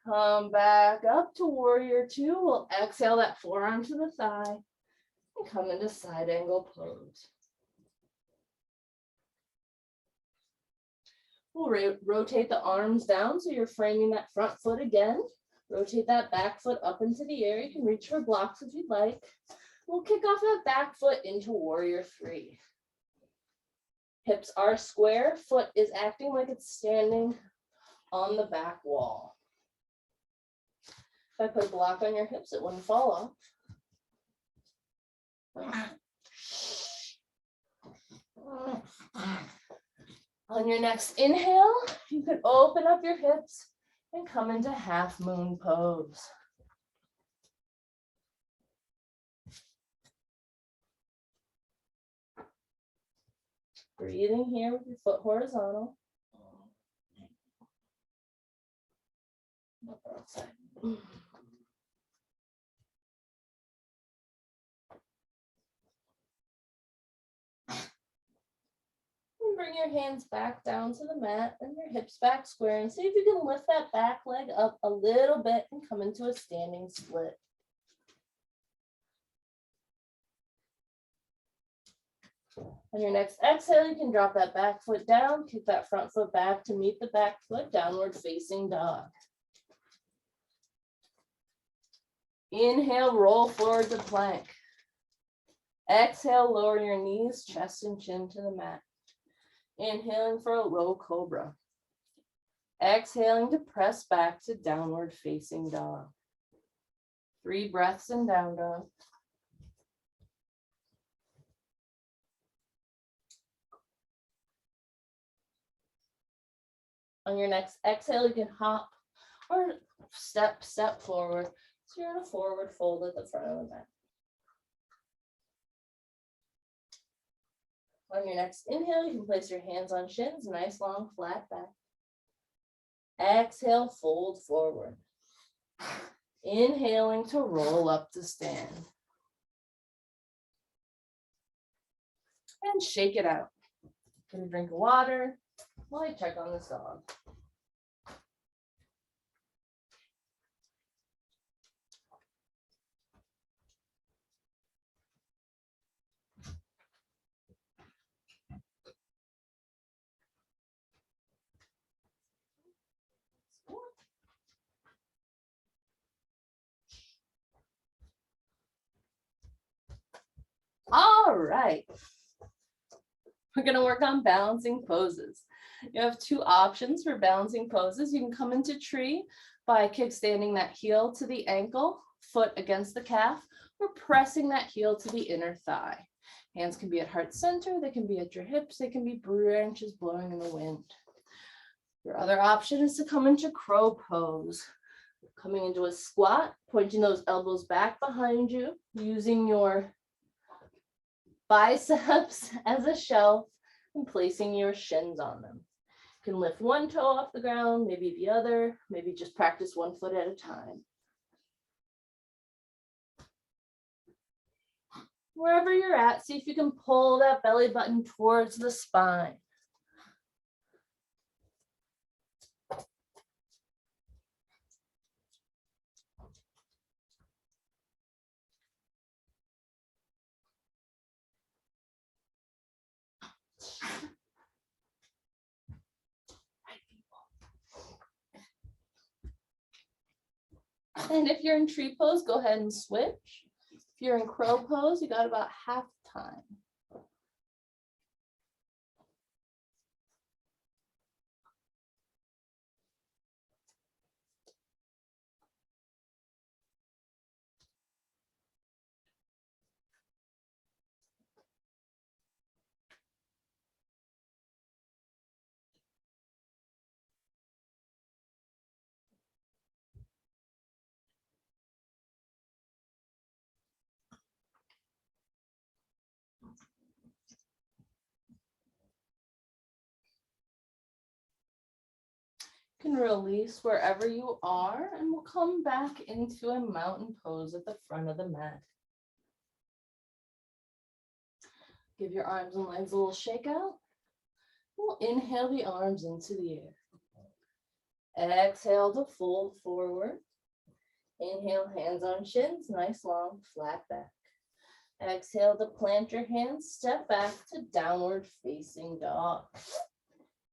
Come back up to warrior two. We'll exhale that forearm to the thigh and come into side angle pose. We'll rotate the arms down so you're framing that front foot again. Rotate that back foot up into the air. You can reach for blocks if you'd like. We'll kick off that back foot into warrior three. Hips are square, foot is acting like it's standing on the back wall. If I put a block on your hips, it wouldn't fall off. On your next inhale, you could open up your hips and come into half moon pose. Breathing here with your foot horizontal. And bring your hands back down to the mat and your hips back square, and see if you can lift that back leg up a little bit and come into a standing split. On your next exhale, you can drop that back foot down, kick that front foot back to meet the back foot, downward facing dog. Inhale, roll forward to plank. Exhale, lower your knees, chest and chin to the mat. Inhaling for a low cobra. Exhaling to press back to downward facing dog. 3 breaths in down dog. On your next exhale, you can hop or step forward. So you're in a forward fold at the front of the mat. On your next inhale, you can place your hands on shins, nice long flat back. Exhale, fold forward. Inhaling to roll up to stand. And shake it out. Get a drink of water while I check on this dog. All right. We're going to work on balancing poses. You have 2 options for balancing poses. You can come into tree by kickstanding that heel to the ankle, foot against the calf, or pressing that heel to the inner thigh. Hands can be at heart center, they can be at your hips, they can be branches blowing in the wind. Your other option is to come into crow pose. Coming into a squat, pointing those elbows back behind you, using your biceps as a shelf and placing your shins on them. You can lift one toe off the ground, maybe the other, maybe just practice one foot at a time. Wherever you're at, see if you can pull that belly button towards the spine. And if you're in tree pose, go ahead and switch. If you're in crow pose, you got about half time. You can release wherever you are, and we'll come back into a mountain pose at the front of the mat. Give your arms and legs a little shake out. We'll inhale the arms into the air. Exhale to fold forward. Inhale, hands on shins, nice long flat back. Exhale to plant your hands, step back to downward facing dog.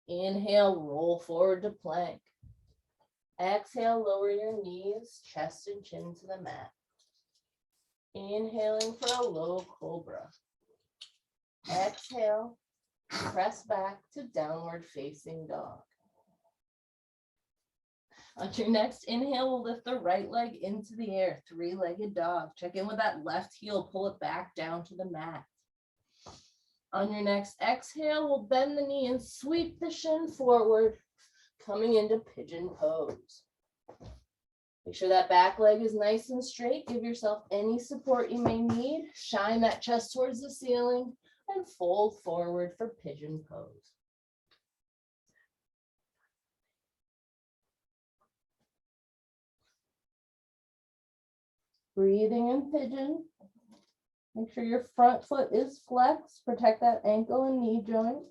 Inhale, roll forward to plank. Exhale, lower your knees, chest and chin to the mat. Inhaling for a low cobra. Exhale, press back to downward facing dog. On your next inhale, we'll lift the right leg into the air, three-legged dog. Check in with that left heel, pull it back down to the mat. On your next exhale, we'll bend the knee and sweep the shin forward, coming into pigeon pose. Make sure that back leg is nice and straight. Give yourself any support you may need. Shine that chest towards the ceiling and fold forward for pigeon pose. Breathing in pigeon. Make sure your front foot is flexed. Protect that ankle and knee joint.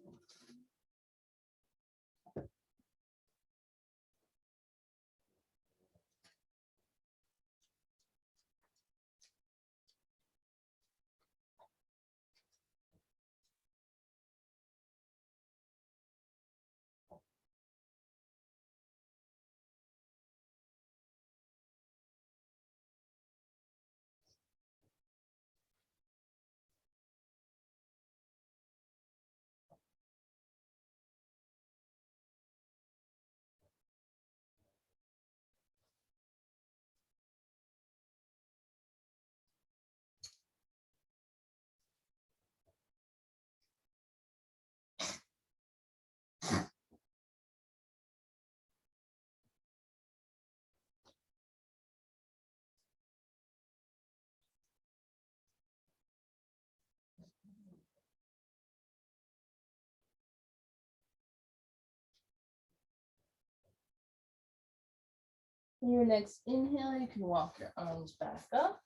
Your next inhale, you can walk your arms back up.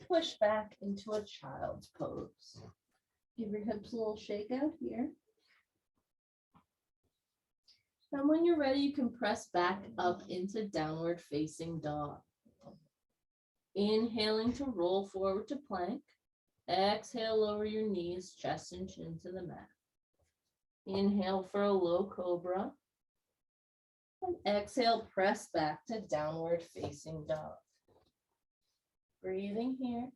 Push back into a child's pose. Give your hips a little shake out here. And when you're ready, you can press back up into downward facing dog. Inhaling to roll forward to plank. Exhale, lower your knees, chest and chin to the mat. Inhale for a low cobra. And exhale, press back to downward facing dog. Breathing here.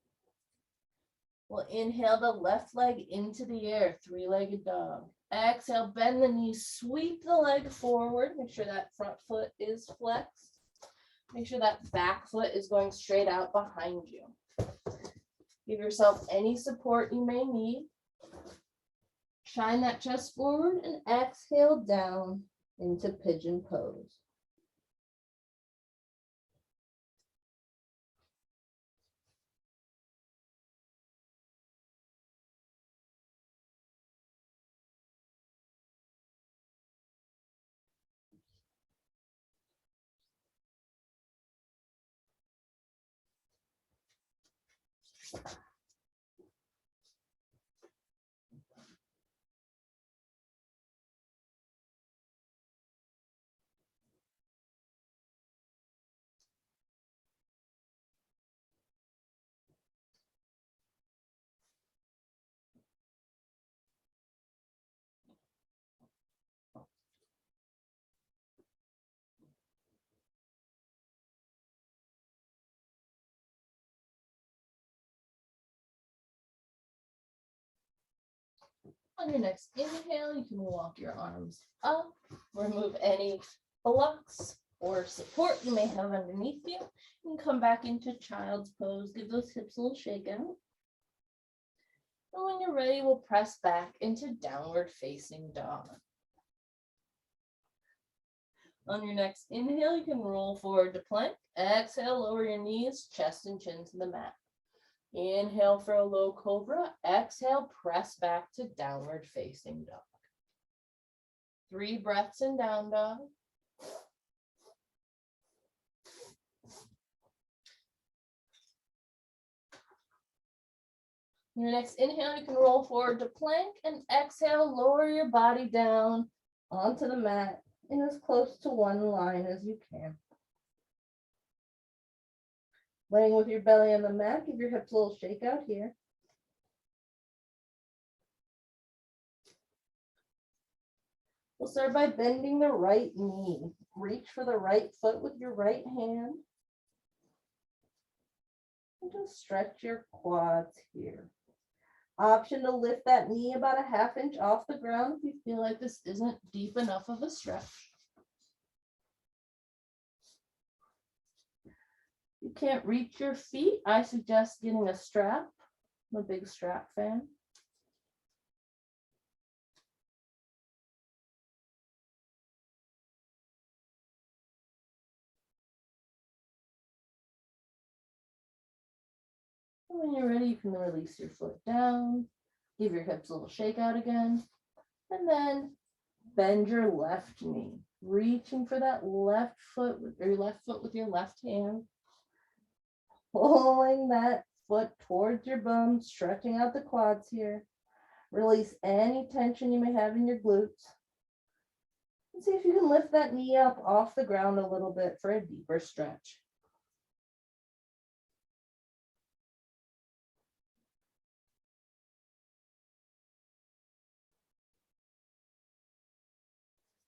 We'll inhale the left leg into the air, three-legged dog. Exhale, bend the knees, sweep the leg forward. Make sure that front foot is flexed. Make sure that back foot is going straight out behind you. Give yourself any support you may need. Shine that chest forward and exhale down into pigeon pose. On your next inhale, you can walk your arms up, remove any blocks or support you may have underneath you, and come back into child's pose. Give those hips a little shake out. And when you're ready, we'll press back into downward facing dog. On your next inhale, you can roll forward to plank. Exhale, lower your knees, chest and chin to the mat. Inhale for a low cobra. Exhale, press back to downward facing dog. 3 breaths in down dog. Your next inhale, you can roll forward to plank, and exhale, lower your body down onto the mat. in as close to one line as you can. Laying with your belly on the mat, give your hips a little shake out here. We'll start by bending the right knee. Reach for the right foot with your right hand. And just stretch your quads here. Option to lift that knee about a ½ inch off the ground if you Feel like this isn't deep enough of a stretch. You can't reach your feet, I suggest getting a strap. I'm a big strap fan. And when you're ready, you can release your foot down, give your hips a little shake out again, and then bend your left knee, reaching for that left foot with your left foot with your left hand. pulling that foot towards your bum, stretching out the quads here. Release any tension you may have in your glutes. And see if you can lift that knee up off the ground a little bit for a deeper stretch.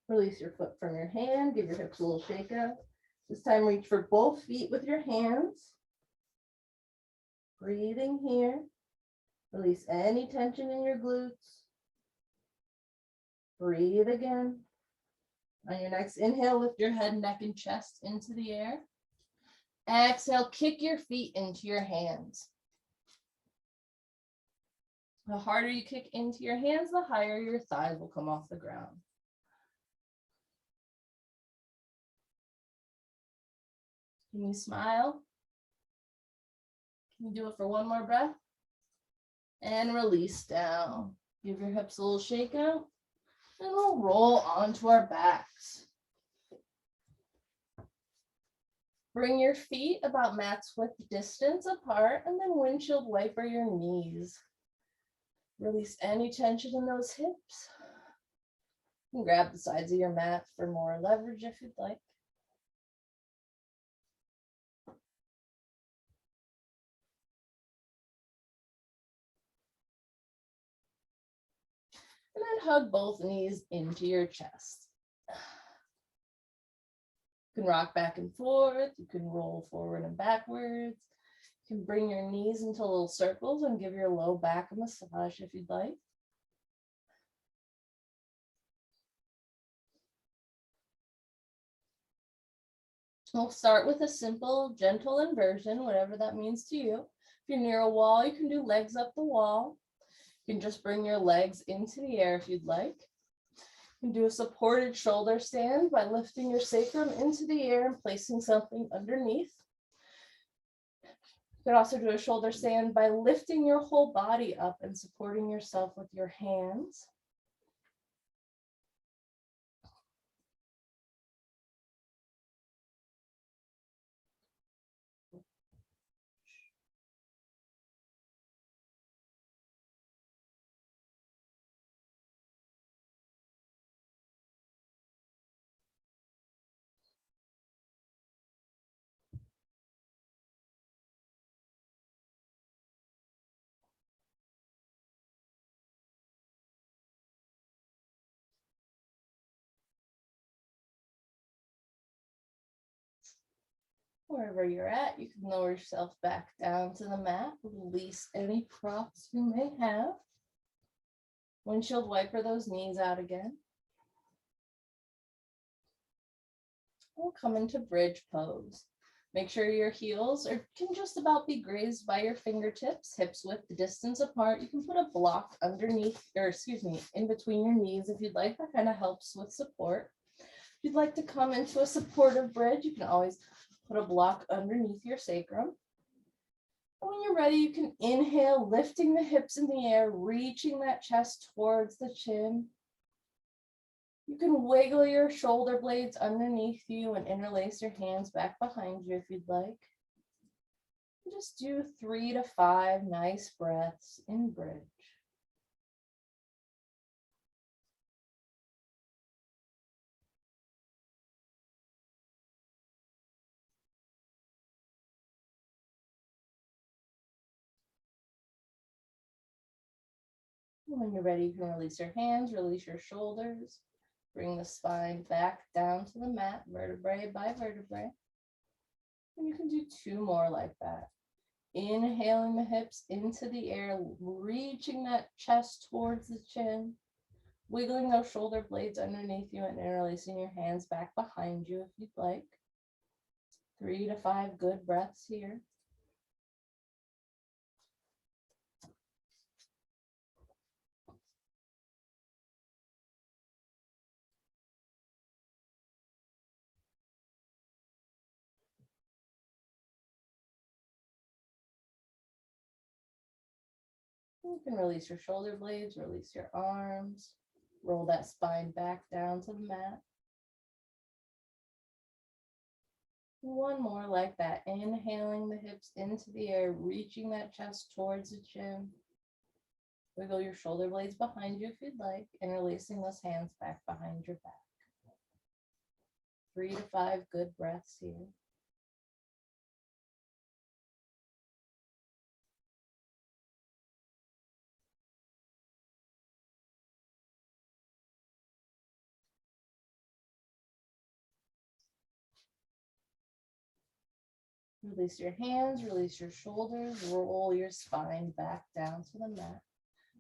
Release your foot from your hand, give your hips a little shake out. This time reach for both feet with your hands. Breathing here. Release any tension in your glutes. Breathe again. On your next inhale, lift your head, neck, and chest into the air. Exhale, kick your feet into your hands. The harder you kick into your hands, the higher your thighs will come off the ground. Can you smile? Can you do it for one more breath? And release down. Give your hips a little shake out. And we'll roll onto our backs. Bring your feet about mat's width distance apart and then windshield wiper your knees. Release any tension in those hips. You can grab the sides of your mat for more leverage if you'd like. And then hug both knees into your chest. You can rock back and forth. You can roll forward and backwards. You can bring your knees into little circles and give your low back a massage if you'd like. We'll start with a simple, gentle inversion, whatever that means to you. If you're near a wall, you can do legs up the wall. You can just bring your legs into the air if you'd like. You can do a supported shoulder stand by lifting your sacrum into the air and placing something underneath. You can also do a shoulder stand by lifting your whole body up and supporting yourself with your hands. Wherever you're at, you can lower yourself back down to the mat, release any props you may have. Windshield wiper those knees out again. We'll come into bridge pose. Make sure your heels can just about be grazed by your fingertips, hips width distance apart. You can put a block underneath, or excuse me, in between your knees if you'd like. That kind of helps with support. If you'd like to come into a supportive bridge, you can always put a block underneath your sacrum. And when you're ready, you can inhale, lifting the hips in the air, reaching that chest towards the chin. You can wiggle your shoulder blades underneath you and interlace your hands back behind you if you'd like. And just do 3 to 5 nice breaths in bridge. When you're ready, you can release your hands, release your shoulders. Bring the spine back down to the mat, vertebrae by vertebrae. And you can do 2 more like that. Inhaling the hips into the air, reaching that chest towards the chin. Wiggling those shoulder blades underneath you and interlacing your hands back behind you if you'd like. 3 to 5 good breaths here. You can release your shoulder blades, release your arms, roll that spine back down to the mat. 1 more like that, inhaling the hips into the air, reaching that chest towards the chin. Wiggle your shoulder blades behind you if you'd like, and releasing those hands back behind your back. 3 to 5 good breaths here. Release your hands, release your shoulders, roll your spine back down to the mat.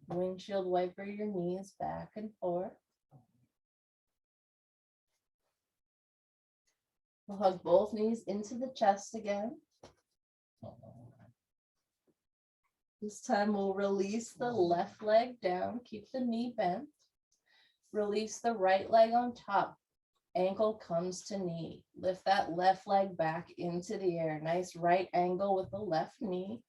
Windshield wiper your knees back and forth. We'll hug both knees into the chest again. This time we'll release the left leg down, keep the knee bent. Release the right leg on top. Ankle comes to knee. Lift that left leg back into the air. Nice right angle with the left knee.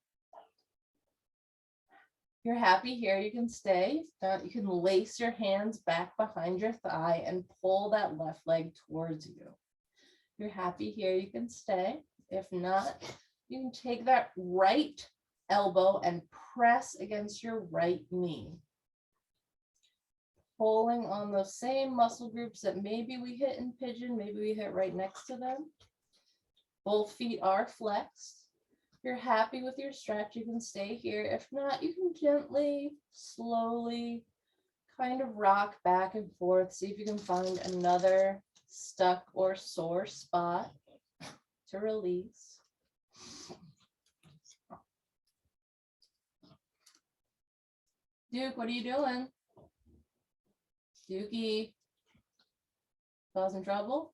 If you're happy here, you can stay. You can lace your hands back behind your thigh and pull that left leg towards you. If you're happy here, you can stay. If not, you can take that right elbow and press against your right knee. Pulling on those same muscle groups that maybe we hit in pigeon, maybe we hit right next to them. Both feet are flexed. If you're happy with your stretch, you can stay here. If not, you can gently, slowly kind of rock back and forth. See if you can find another stuck or sore spot to release. Duke, what are you doing? Dookie, causing trouble?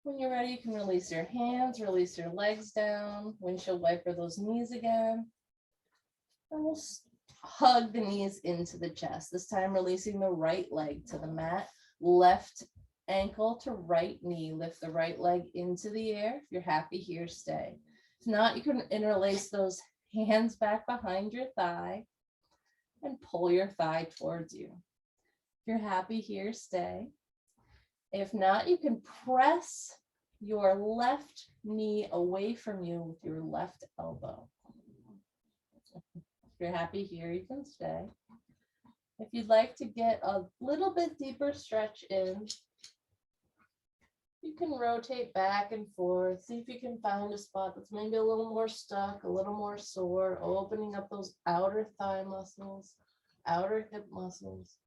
When you're ready, you can release your hands, release your legs down, windshield wiper those knees again. And we'll hug the knees into the chest. This time releasing the right leg to the mat, left ankle to right knee. Lift the right leg into the air. If you're happy here, stay. If not, you can interlace those hands back behind your thigh and pull your thigh towards you. If you're happy here, stay. If not, you can press your left knee away from you with your left elbow. If you're happy here, you can stay. If you'd like to get a little bit deeper stretch in, you can rotate back and forth. See if you can find a spot that's maybe a little more stuck, a little more sore, opening up those outer thigh muscles, outer hip muscles.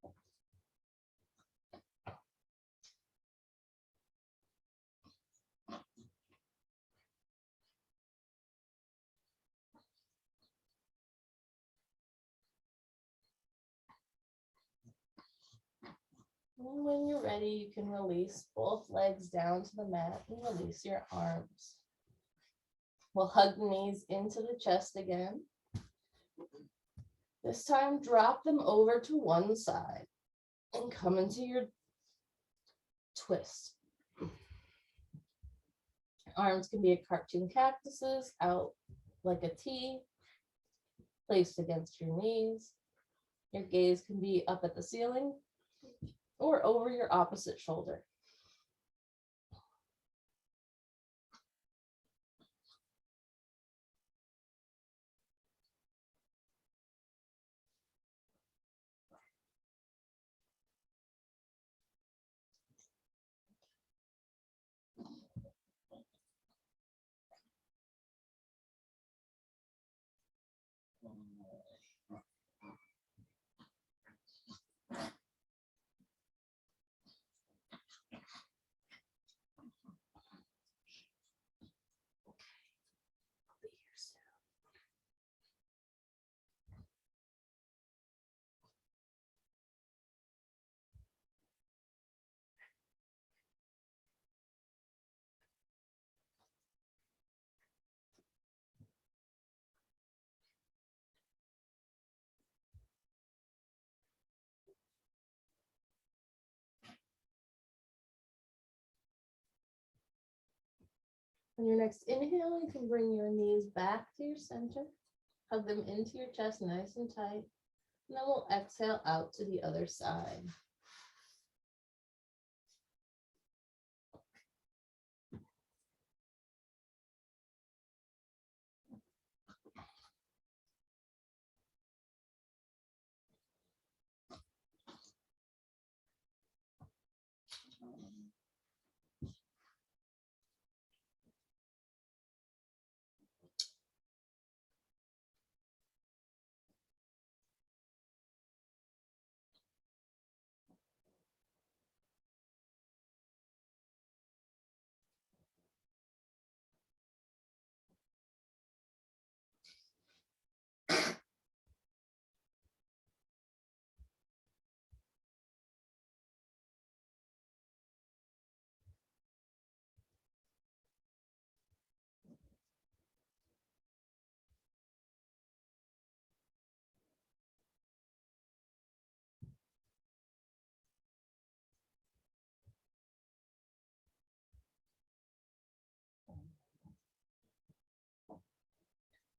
And when you're ready, you can release both legs down to the mat and release your arms. We'll hug the knees into the chest again. This time, drop them over to one side and come into your twist. Arms can be a cartoon cactuses out like a T, placed against your knees. Your gaze can be up at the ceiling or over your opposite shoulder. On your next inhale, you can bring your knees back to your center, hug them into your chest nice and tight, and then we'll exhale out to the other side.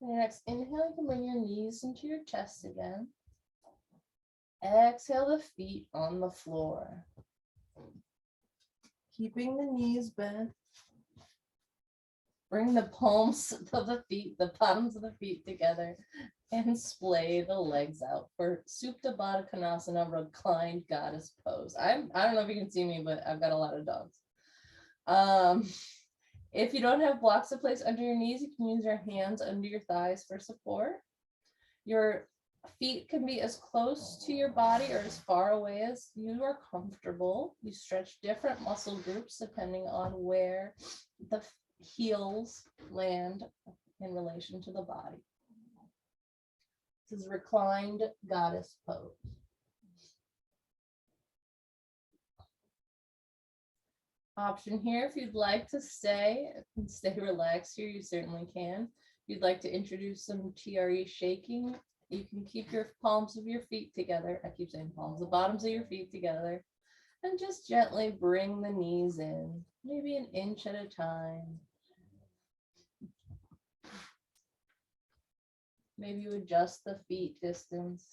On your next inhale, you can bring your knees into your chest again. Exhale the feet on the floor. Keeping the knees bent. Bring the palms of the feet, the bottoms of the feet together and splay the legs out for Supta Baddha Konasana, reclined goddess pose. I don't know if you can see me, but I've got a lot of dogs. If you don't have blocks to place under your knees, you can use your hands under your thighs for support. Your feet can be as close to your body or as far away as you are comfortable. You stretch different muscle groups depending on where the heels land in relation to the body. This is reclined goddess pose. Option here, if you'd like to stay relaxed here, you certainly can. If you'd like to introduce some TRE shaking, you can keep your palms of your feet together. I keep saying palms, the bottoms of your feet together, and just gently bring the knees in, maybe an inch at a time. Maybe you adjust the feet distance.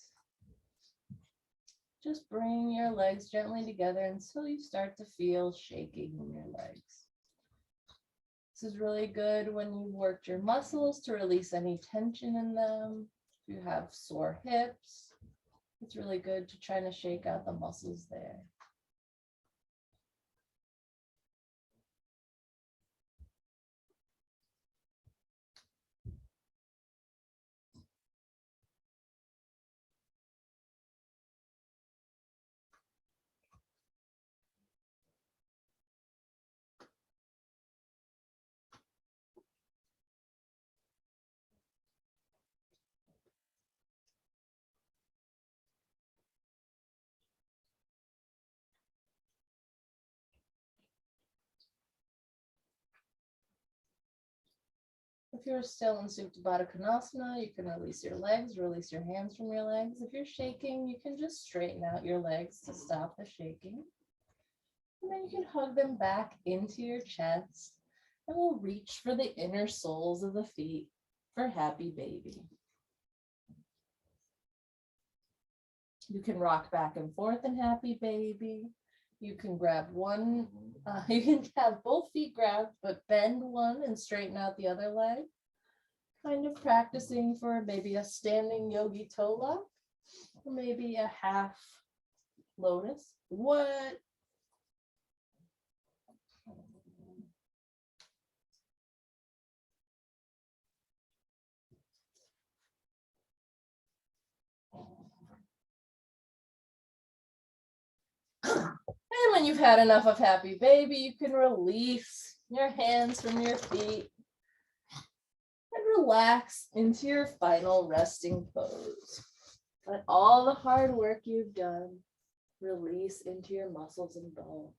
Just bring your legs gently together until you start to feel shaking in your legs. This is really good when you've worked your muscles to release any tension in them. If you have sore hips, it's really good to try to shake out the muscles there. If you're still in Supta Baddha Konasana, you can release your legs, release your hands from your legs. If you're shaking, you can just straighten out your legs to stop the shaking. And then you can hug them back into your chest, and we'll reach for the inner soles of the feet for happy baby. You can rock back and forth in happy baby. You can grab one, you can have both feet grabbed, but bend one and straighten out the other leg. Kind of practicing for maybe a standing yogi toe lock, or maybe a half lotus. What? And when you've had enough of happy baby, you can release your hands from your feet and relax into your final resting pose. Let all the hard work you've done release into your muscles and bones.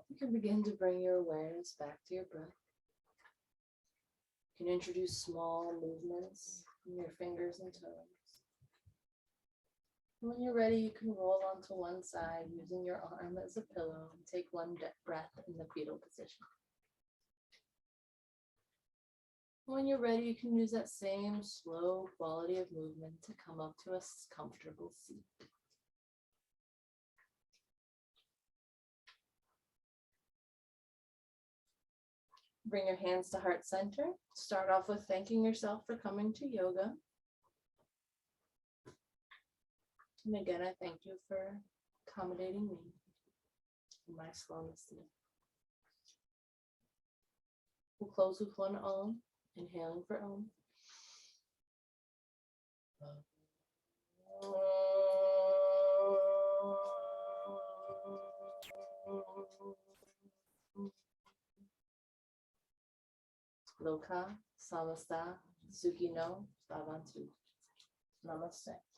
You can begin to bring your awareness back to your breath. You can introduce small movements from your fingers and toes. When you're ready, you can roll onto one side using your arm as a pillow and take one breath in the fetal position. When you're ready, you can use that same slow quality of movement to come up to a comfortable seat. Bring your hands to heart center. Start off with thanking yourself for coming to yoga. And again, I thank you for accommodating me in my slowness today. We'll close with one Om, inhaling for Om. Loka, Samasta, Suki no, Bhavantu. Namaste.